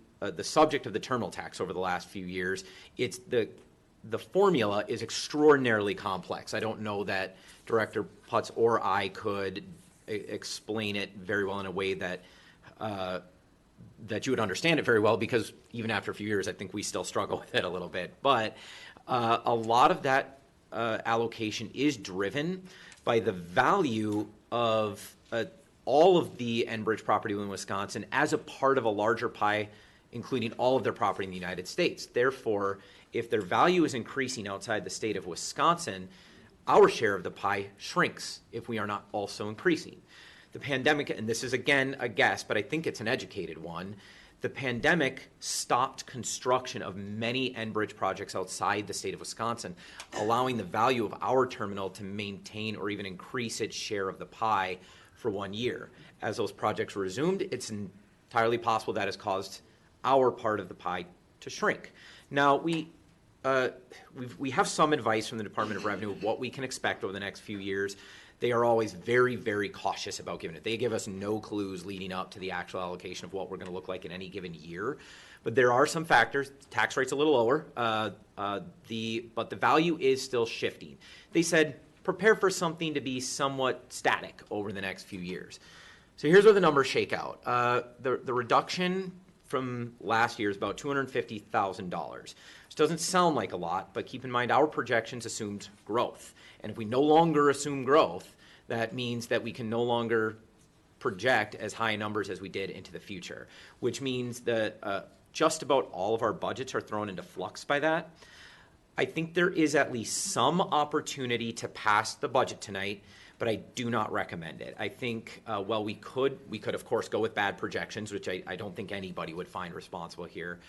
subject of the terminal tax over the last few years, it's the formula is extraordinarily complex. I don't know that Director Putz or I could explain it very well in a way that you would understand it very well, because even after a few years, I think we still struggle with it a little bit. But a lot of that allocation is driven by the value of all of the Enbridge property in Wisconsin as a part of a larger pie, including all of their property in the United States. Therefore, if their value is increasing outside the state of Wisconsin, our share of the pie shrinks if we are not also increasing. The pandemic, and this is again a guess, but I think it's an educated one, the pandemic stopped construction of many Enbridge projects outside the state of Wisconsin, allowing the value of our terminal to maintain or even increase its share of the pie for 1 year. As those projects were resumed, it's entirely possible that has caused our part of the pie to shrink. Now, we have some advice from the Department of Revenue of what we can expect over the next few years. They are always very, very cautious about giving it. They give us no clues leading up to the actual allocation of what we're going to look like in any given year. But there are some factors. Tax rate's a little lower, but the value is still shifting. They said prepare for something to be somewhat static over the next few years. So here's where the numbers shake out. The reduction from last year is about $250,000, which doesn't sound like a lot, but keep in mind our projections assumed growth. And if we no longer assume growth, that means that we can no longer project as high numbers as we did into the future, which means that just about all of our budgets are thrown into flux by that. I think there is at least some opportunity to pass the budget tonight, but I do not recommend it. I think, well, we could of course go with bad projections, which I don't think anybody would find responsible here.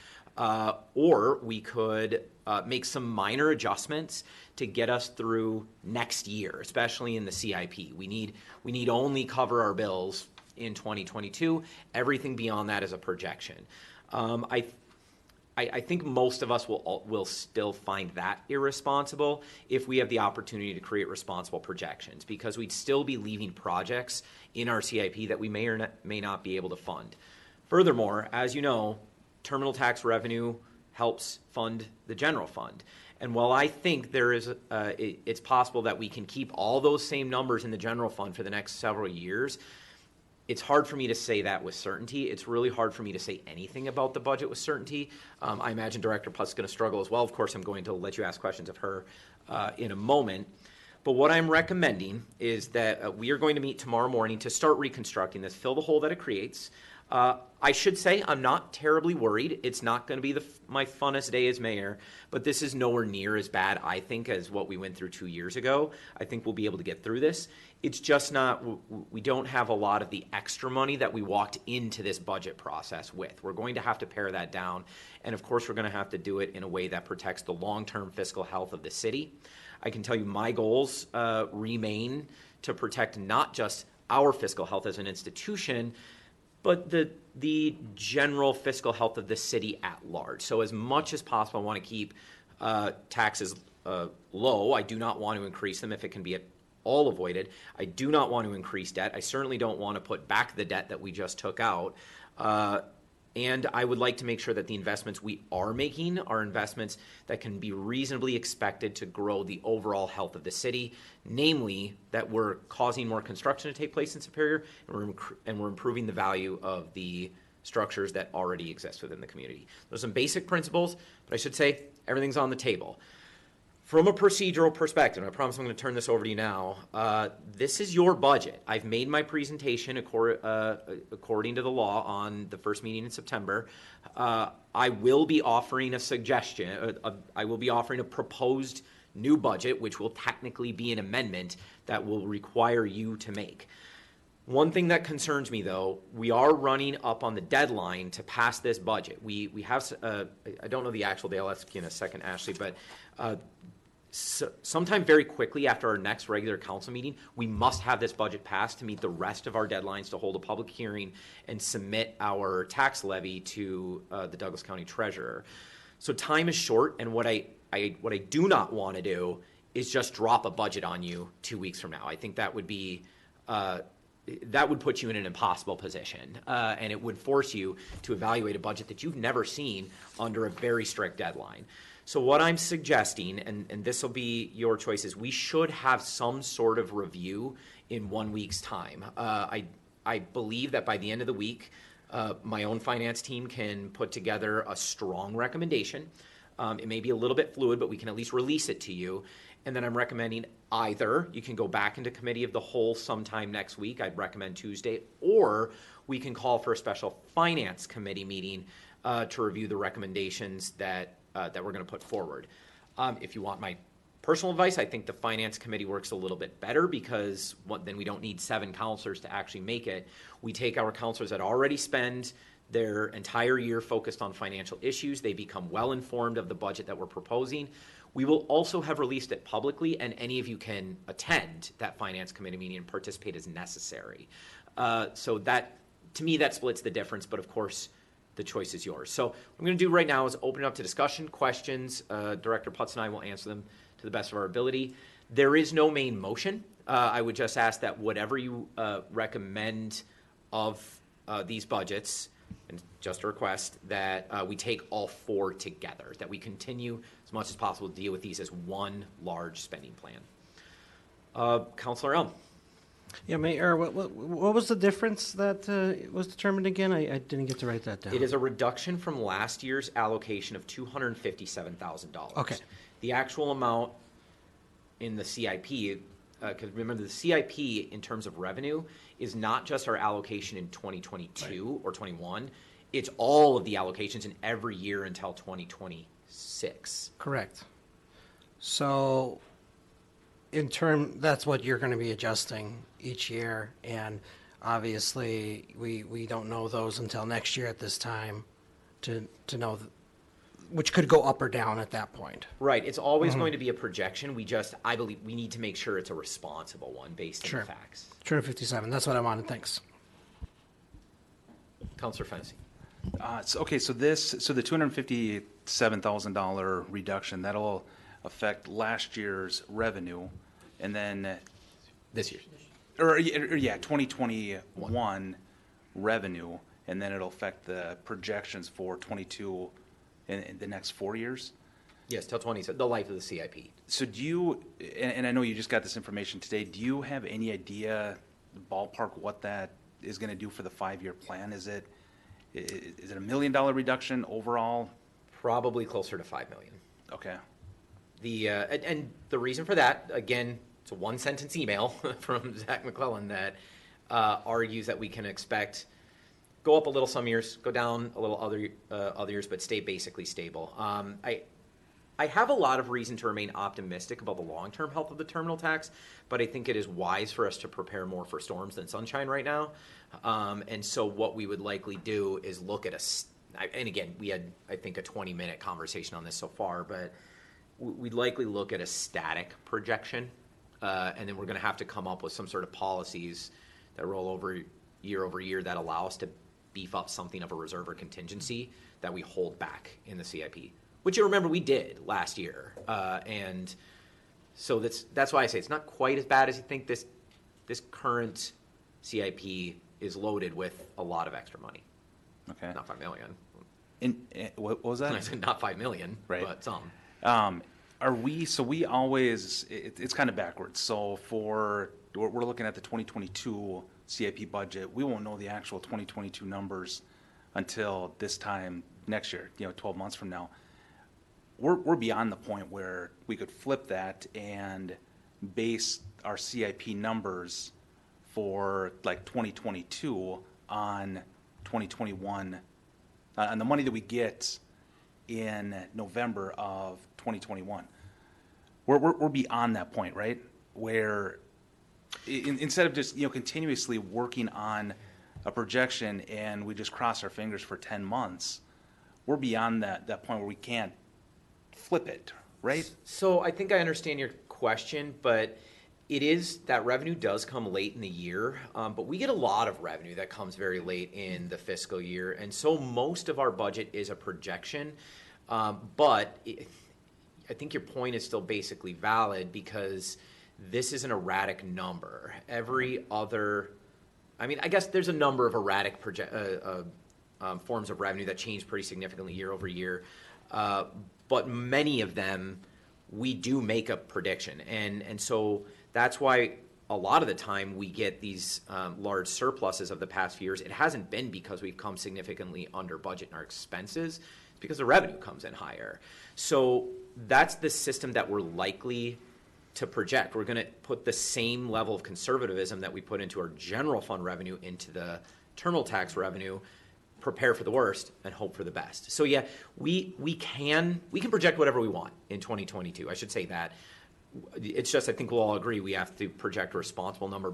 Or we could make some minor adjustments to get us through next year, especially in the CIP. We need only cover our bills in 2022. Everything beyond that is a projection. I think most of us will still find that irresponsible if we have the opportunity to create responsible projections, because we'd still be leaving projects in our CIP that we may or may not be able to fund. Furthermore, as you know, terminal tax revenue helps fund the general fund. And while I think there is, it's possible that we can keep all those same numbers in the general fund for the next several years, it's hard for me to say that with certainty. It's really hard for me to say anything about the budget with certainty. I imagine Director Putz is going to struggle as well. Of course, I'm going to let you ask questions of her in a moment. But what I'm recommending is that we are going to meet tomorrow morning to start reconstructing this, fill the hole that it creates. I should say I'm not terribly worried. It's not going to be my funnest day as mayor, but this is nowhere near as bad, I think, as what we went through 2 years ago. I think we'll be able to get through this. It's just not, we don't have a lot of the extra money that we walked into this budget process with. We're going to have to pare that down, and of course we're going to have to do it in a way that protects the long-term fiscal health of the city. I can tell you my goals remain to protect not just our fiscal health as an institution, but the general fiscal health of the city at large. So as much as possible, I want to keep taxes low. I do not want to increase them if it can be at all avoided. I do not want to increase debt. I certainly don't want to put back the debt that we just took out. And I would like to make sure that the investments we are making are investments that can be reasonably expected to grow the overall health of the city, namely that we're causing more construction to take place in Superior, and we're improving the value of the structures that already exist within the community. Those are some basic principles, but I should say everything's on the table. From a procedural perspective, and I promise I'm going to turn this over to you now, this is your budget. I've made my presentation according to the law on the first meeting in September. I will be offering a suggestion. I will be offering a proposed new budget, which will technically be an amendment that will require you to make. One thing that concerns me, though, we are running up on the deadline to pass this budget. We have, I don't know the actual day, I'll ask you in a second, Ashley, but sometime very quickly after our next regular council meeting, we must have this budget passed to meet the rest of our deadlines to hold a public hearing and submit our tax levy to the Douglas County Treasurer. So time is short, and what I do not want to do is just drop a budget on you 2 weeks from now. I think that would be that would put you in an impossible position, and it would force you to evaluate a budget that you've never seen under a very strict deadline. So what I'm suggesting, and this will be your choice, is we should have some sort of review in 1 week's time. I believe that by the end of the week, my own finance team can put together a strong recommendation. It may be a little bit fluid, but we can at least release it to you. And then I'm recommending either you can go back into committee of the whole sometime next week. I'd recommend Tuesday, or we can call for a special finance committee meeting to review the recommendations that we're going to put forward. If you want my personal advice, I think the finance committee works a little bit better because then we don't need 7 counselors to actually make it. We take our counselors that already spend their entire year focused on financial issues. They become well informed of the budget that we're proposing. We will also have released it publicly, and any of you can attend that finance committee meeting and participate as necessary. So that, to me, that splits the difference, but of course, the choice is yours. So what I'm going to do right now is open it up to discussion, questions. Director Putz and I will answer them to the best of our ability. There is no main motion. I would just ask that whatever you recommend of these budgets, and just a request that we take all 4 together, that we continue as much as possible to deal with these as one large spending plan. Councilor Elm. Yeah, Mayor, what was the difference that was determined again? I didn't get to write that down. It is a reduction from last year's allocation of $257,000. Okay. The actual amount in the CIP, because remember the CIP in terms of revenue is not just our allocation in 2022 or 21. It's all of the allocations in every year until 2026. Correct. So that's what you're going to be adjusting each year, and obviously we don't know those until next year at this time to know which could go up or down at that point. Right. It's always going to be a projection. I believe we need to make sure it's a responsible one based on the facts. 257. That's what I wanted. Thanks. Councilor Fennessy. Okay, so the $257,000 reduction, that'll affect last year's revenue, and then this year, 2021 revenue, and then it'll affect the projections for 22 in the next 4 years? Yes, till 20, so the life of the CIP. So do you, and I know you just got this information today, do you have any idea, ballpark, what that is going to do for the 5-year plan? Is it $1 million reduction overall? Probably closer to 5 million. Okay. And the reason for that, again, it's a one-sentence email from Zach McClellan that argues that we can expect go up a little some years, go down a little other years, but stay basically stable. I have a lot of reason to remain optimistic about the long-term health of the terminal tax, but I think it is wise for us to prepare more for storms than sunshine right now. And so what we would likely do is look at and again, we had, I think, a 20-minute conversation on this so far, but we'd likely look at a static projection, and then we're going to have to come up with some sort of policies that roll over year that allow us to beef up something of a reserve or contingency that we hold back in the CIP, which you remember we did last year. And so that's why I say it's not quite as bad as you think. This current CIP is loaded with a lot of extra money. Okay. Not 5 million. What was that? I said not 5 million, right. But some. So we always, it's kind of backwards. So we're looking at the 2022 CIP budget. We won't know the actual 2022 numbers until this time next year, 12 months from now. We're beyond the point where we could flip that and base our CIP numbers for like 2022 on 2021, on the money that we get in November of 2021. We're beyond that point, right? Where instead of just continuously working on a projection and we just cross our fingers for 10 months, we're beyond that point where we can't flip it, right? So I think I understand your question, but it is that revenue does come late in the year, but we get a lot of revenue that comes very late in the fiscal year, and so most of our budget is a projection. But I think your point is still basically valid because this is an erratic number. Every other, I guess there's a number of erratic forms of revenue that change pretty significantly year over year, but many of them we do make a prediction, and so that's why a lot of the time we get these large surpluses of the past few years. It hasn't been because we've come significantly under budget in our expenses. It's because the revenue comes in higher. So that's the system that we're likely to project. We're going to put the same level of conservatism that we put into our general fund revenue into the terminal tax revenue, prepare for the worst and hope for the best. So yeah, we can project whatever we want in 2022. I should say that. It's just, I think we'll all agree we have to project a responsible number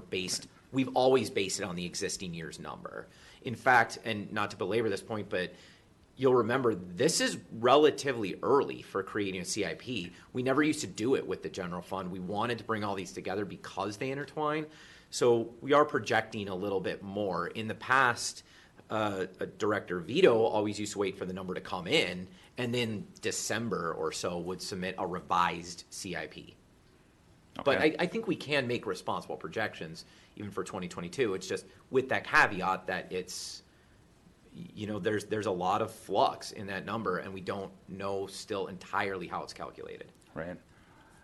we've always based it on the existing year's number. In fact, and not to belabor this point, but you'll remember this is relatively early for creating a CIP. We never used to do it with the general fund. We wanted to bring all these together because they intertwine. So we are projecting a little bit more. In the past, Director Vito always used to wait for the number to come in, and then December or so would submit a revised CIP. Okay. But I think we can make responsible projections even for 2022. It's just with that caveat that it's, there's a lot of flux in that number, and we don't know still entirely how it's calculated. Right.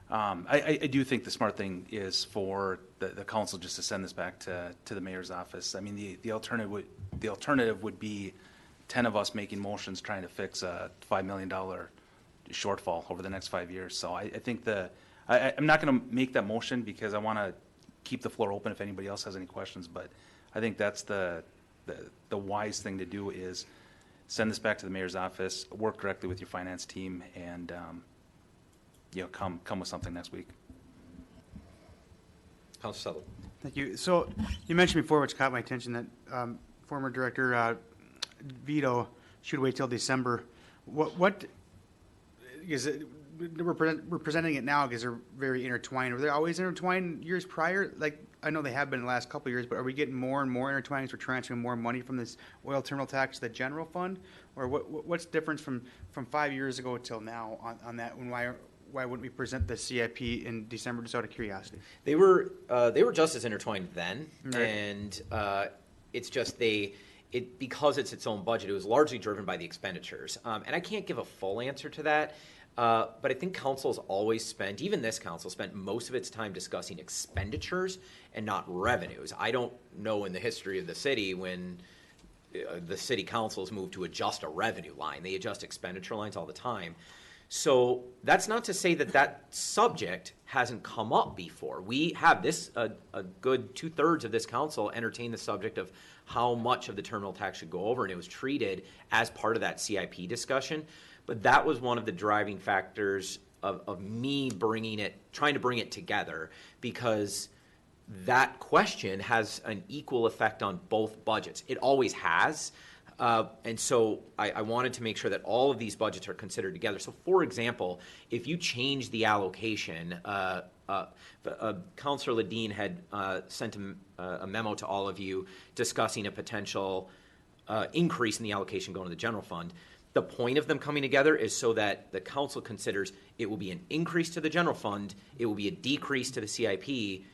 I do think the smart thing is for the council just to send this back to the mayor's office. I mean, the alternative would be 10 of us making motions trying to fix a $5 million shortfall over the next 5 years. So I think I'm not going to make that motion because I want to keep the floor open if anybody else has any questions. But I think that's the wise thing to do is send this back to the mayor's office, work directly with your finance team, and come with something next week. Councilor Sutherland. Thank you. So you mentioned before, which caught my attention, that former Director Vito should wait till December. What is it? We're presenting it now because they're very intertwined. Were they always intertwined years prior? Like, I know they have been the last couple of years, but are we getting more and more intertwined as we're transferring more money from this oil terminal tax to the general fund? Or what's the difference from 5 years ago till now on that? And why wouldn't we present the CIP in December, just out of curiosity? They were just as intertwined then, right. And it's just they because it's its own budget, it was largely driven by the expenditures. And I can't give a full answer to that, but I think council's always spent, even this council, spent most of its time discussing expenditures and not revenues. I don't know in the history of the city when the city councils moved to adjust a revenue line. They adjust expenditure lines all the time. So that's not to say that that subject hasn't come up before. We have this, a good 2/3 of this council entertained the subject of how much of the terminal tax should go over, and it was treated as part of that CIP discussion. But that was one of the driving factors of me trying to bring it together, because that question has an equal effect on both budgets. It always has. And so I wanted to make sure that all of these budgets are considered together. So, for example, if you change the allocation, Councilor Ledeen had sent a memo to all of you discussing a potential increase in the allocation going to the general fund. The point of them coming together is so that the council considers it will be an increase to the general fund, it will be a decrease to the CIP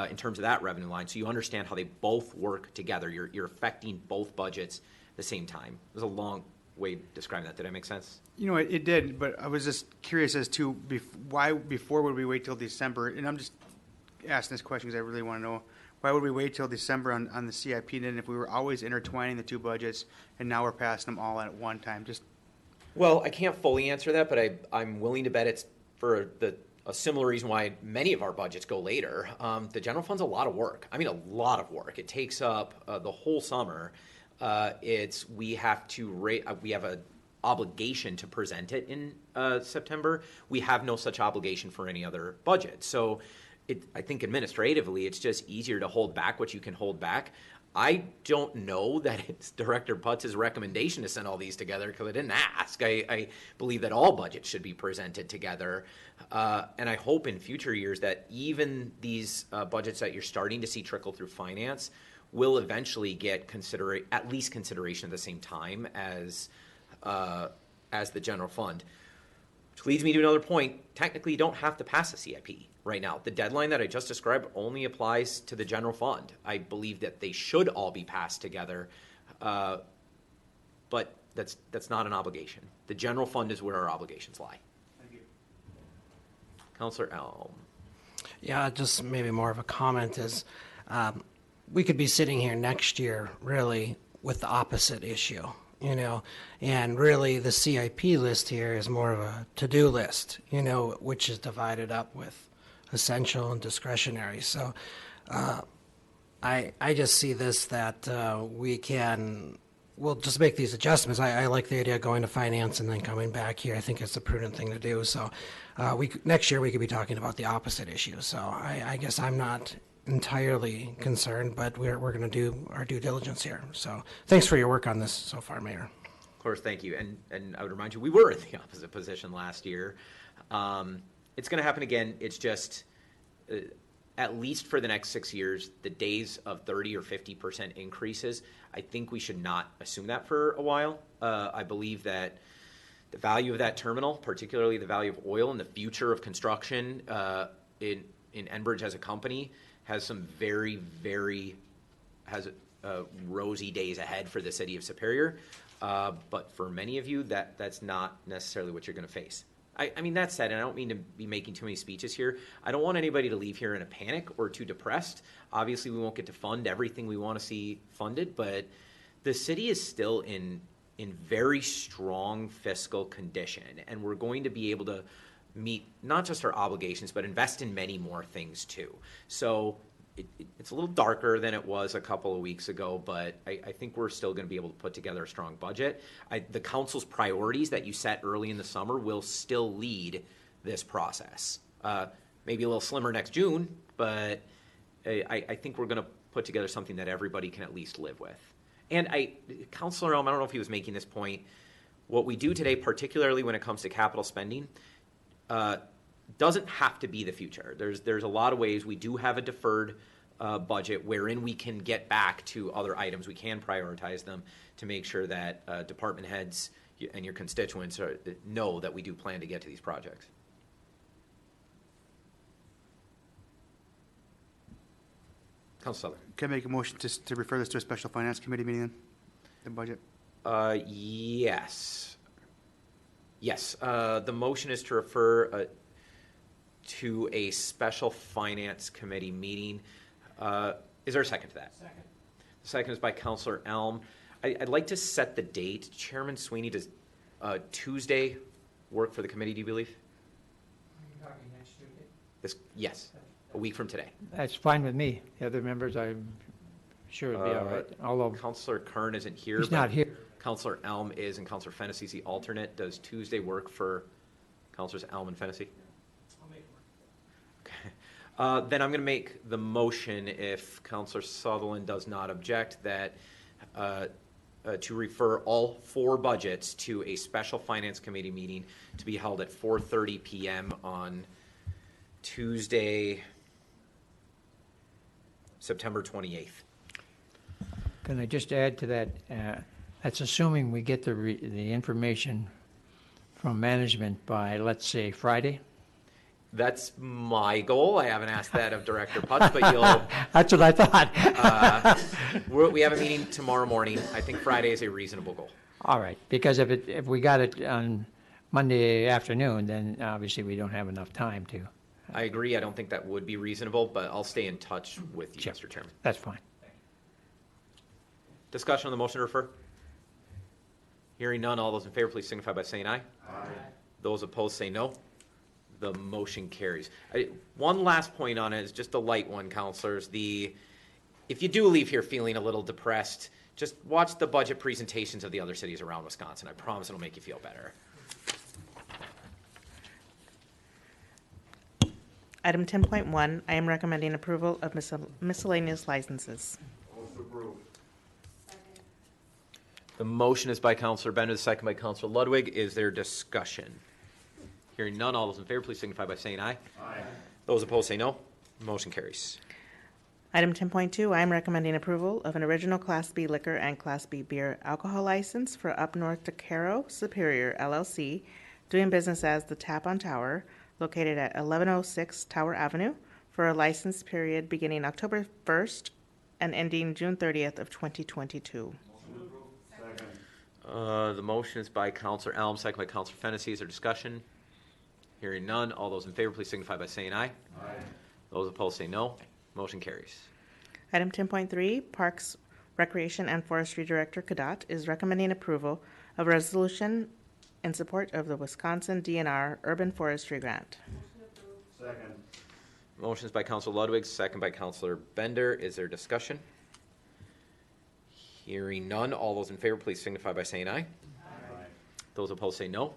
in terms of that revenue line. So you understand how they both work together. You're affecting both budgets the same time. It was a long way of describing that. Did that make sense? You know, it did, but I was just curious as to why before would we wait till December? And I'm just asking this question because I really want to know, why would we wait till December on the CIP? And then if we were always intertwining the two budgets and now we're passing them all at one time? Well, I can't fully answer that, but I'm willing to bet it's for a similar reason why many of our budgets go later. The general fund's a lot of work. I mean, a lot of work. It takes up the whole summer. We have an obligation to present it in September. We have no such obligation for any other budget. So I think administratively, it's just easier to hold back what you can hold back. I don't know that it's Director Putz's recommendation to send all these together because I didn't ask. I believe that all budgets should be presented together. And I hope in future years that even these budgets that you're starting to see trickle through finance will eventually get at least consideration at the same time as the general fund. Which leads me to another point. Technically, you don't have to pass a CIP right now. The deadline that I just described only applies to the general fund. I believe that they should all be passed together, but that's not an obligation. The general fund is where our obligations lie. Thank you. Councilor Elm. Yeah, just maybe more of a comment is we could be sitting here next year really with the opposite issue, and really the CIP list here is more of a to-do list, which is divided up with essential and discretionary. So I just see this that we'll just make these adjustments. I like the idea of going to finance and then coming back here. I think it's a prudent thing to do. So next year we could be talking about the opposite issue. So I guess I'm not entirely concerned, but we're going to do our due diligence here. So thanks for your work on this so far, Mayor. Of course, thank you. And I would remind you, we were in the opposite position last year. It's going to happen again. It's just, at least for the next 6 years, the days of 30 or 50% increases, I think we should not assume that for a while. I believe that the value of that terminal, particularly the value of oil and the future of construction in Enbridge as a company, has some very, very rosy days ahead for the city of Superior. But for many of you, that's not necessarily what you're going to face. I mean, that said, and I don't mean to be making too many speeches here, I don't want anybody to leave here in a panic or too depressed. Obviously, we won't get to fund everything we want to see funded, but the city is still in very strong fiscal condition, and we're going to be able to meet not just our obligations, but invest in many more things too. So it's a little darker than it was a couple of weeks ago, but I think we're still going to be able to put together a strong budget. The council's priorities that you set early in the summer will still lead this process. Maybe a little slimmer next June, but I think we're going to put together something that everybody can at least live with. And Councilor Elm, I don't know if he was making this point, what we do today, particularly when it comes to capital spending, doesn't have to be the future. There's a lot of ways. We do have a deferred budget wherein we can get back to other items. We can prioritize them to make sure that department heads and your constituents know that we do plan to get to these projects. Councilor Sutherland. Can I make a motion to refer this to a special finance committee meeting then? the budget? Yes. Yes, the motion is to refer to a special finance committee meeting. Is there a second to that? Second. The second is by Councilor Elm. I'd like to set the date. Chairman Sweeney, does Tuesday work for the committee, do you believe? Are you talking next Tuesday? Yes, a week from today. That's fine with me. The other members, I'm sure it'd be all right. Although Councilor Kern isn't here. he's not here. Councilor Elm is, and Councilor Fennessy is the alternate. Does Tuesday work for Councilors Elm and Fennessy? I'll make it work. Okay. Then I'm going to make the motion, if Councilor Sutherland does not object, that to refer all 4 budgets to a special finance committee meeting to be held at 4:30 p.m. on Tuesday, September 28th. Can I just add to that? That's assuming we get the information from management by, let's say, Friday? That's my goal. I haven't asked that of Director Putz, but you'll... That's what I thought. We have a meeting tomorrow morning. I think Friday is a reasonable goal. All right, because if we got it on Monday afternoon, then obviously we don't have enough time to. I agree. I don't think that would be reasonable, but I'll stay in touch with you, Sure. Mr. Chairman. That's fine. Discussion on the motion to refer? Hearing none, all those in favor, please signify by saying aye. Aye. Those opposed say no. The motion carries. One last point on it is just a light one, councilors. If you do leave here feeling a little depressed, just watch the budget presentations of the other cities around Wisconsin. I promise it'll make you feel better. Item 10.1, I am recommending approval of miscellaneous licenses. The motion is by Councilor Bender, the second by Councilor Ludwig. Is there discussion? Hearing none, all those in favor, please signify by saying aye. Aye. Those opposed say no. Motion carries. Item 10.2, I am recommending approval of an original Class B liquor and Class B beer alcohol license for Up North DeCaro Superior LLC, doing business as the Tap on Tower, located at 1106 Tower Avenue, for a license period beginning October 1st and ending June 30th of 2022. The motion is by Councilor Elm, second by Councilor Fennessy. Is there discussion? Hearing none, all those in favor, please signify by saying aye. Aye. Those opposed say no. Motion carries. Item 10.3, Parks, Recreation, and Forestry Director Kadat is recommending approval of a resolution in support of the Wisconsin DNR Urban Forestry Grant. Second. Motion is by Councilor Ludwig, second by Councilor Bender. Is there discussion? Hearing none, all those in favor, please signify by saying aye. Aye. Those opposed say no.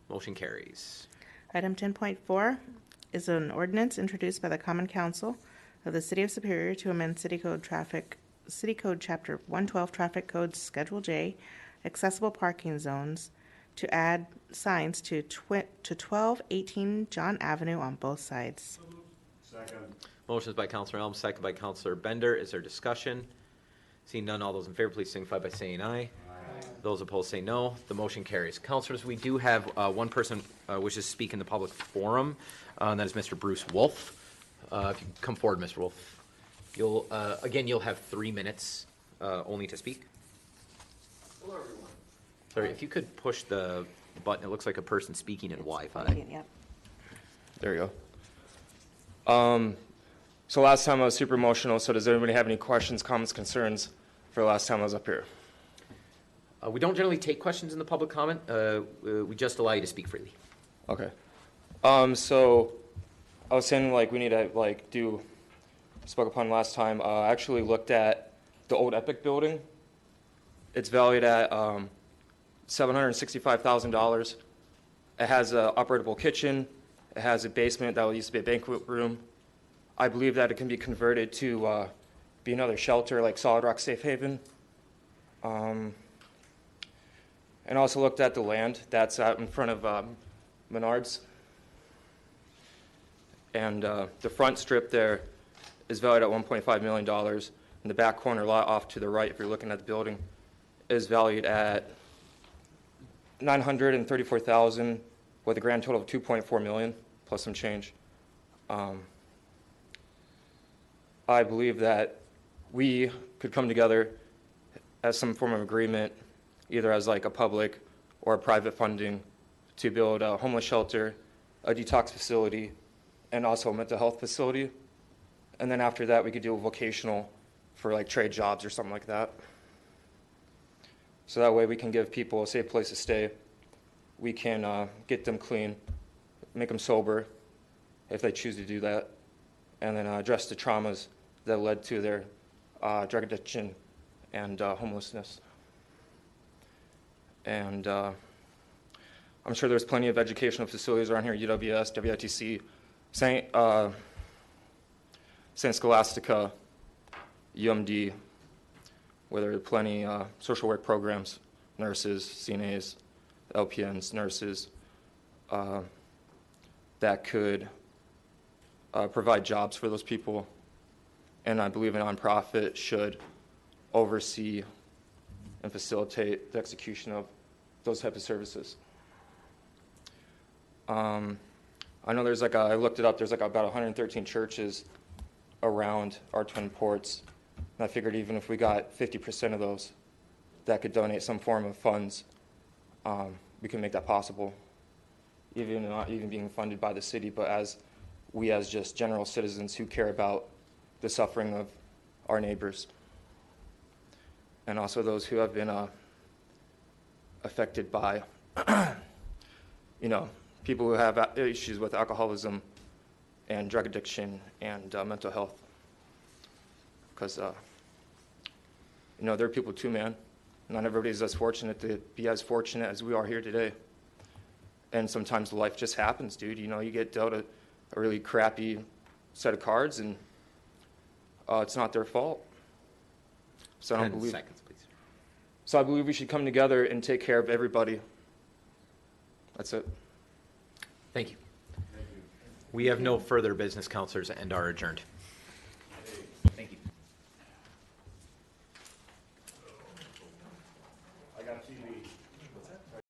Motion carries. Item 10.4 is an ordinance introduced by the Common Council of the City of Superior to amend City Code Chapter 112 Traffic Code Schedule J, accessible parking zones, to add signs to 1218 John Avenue on both sides. Second. Motion is by Councilor Elm, second by Councilor Bender. Is there discussion? Seeing none, all those in favor, please signify by saying aye. Aye. Those opposed say no. The motion carries. Councilors, we do have one person wishes to speak in the public forum, and that is Mr. Bruce Wolf. If you come forward, Mr. Wolf. You'll have 3 minutes only to speak. Hello, everyone. Sorry, if you could push the button. It looks like a person speaking in Wi-Fi. Yep. There you go. So last time I was super emotional, so does anybody have any questions, comments, concerns for the last time I was up here? We don't generally take questions in the public comment. We just allow you to speak freely. Okay. So I was saying, we need to, spoke upon last time, I actually looked at the old Epic building. It's valued at $765,000. It has an operable kitchen. It has a basement that used to be a banquet room. I believe that it can be converted to be another shelter like Solid Rock Safe Haven. And also looked at the land that's out in front of Menards. And the front strip there is valued at $1.5 million. And the back corner lot off to the right, if you're looking at the building, is valued at $934,000 with a grand total of $2.4 million plus some change. I believe that we could come together as some form of agreement, either as like a public or a private funding, to build a homeless shelter, a detox facility, and also a mental health facility. And then after that, we could do a vocational for like trade jobs or something like that. So that way we can give people a safe place to stay. We can get them clean, make them sober if they choose to do that, and then address the traumas that led to their drug addiction and homelessness. And I'm sure there's plenty of educational facilities around here, UWS, WITC, St. Scholastica, UMD, where there are plenty social work programs, nurses, CNAs, LPNs, nurses, that could provide jobs for those people. And I believe a nonprofit should oversee and facilitate the execution of those type of services. I know there's I looked it up, there's about 113 churches around our Twin Ports. And I figured even if we got 50% of those that could donate some form of funds, we can make that possible. Even not even being funded by the city, but as just general citizens who care about the suffering of our neighbors. And also those who have been affected by, people who have issues with alcoholism and drug addiction and mental health. Because, they're people too, man. Not everybody's as fortunate to be as fortunate as we are here today. And sometimes life just happens, dude. You get dealt a really crappy set of cards, and it's not their fault. So I don't 10 believe. seconds, please. So I believe we should come together and take care of everybody. That's it. Thank you. We have no further business, counselors, and are adjourned.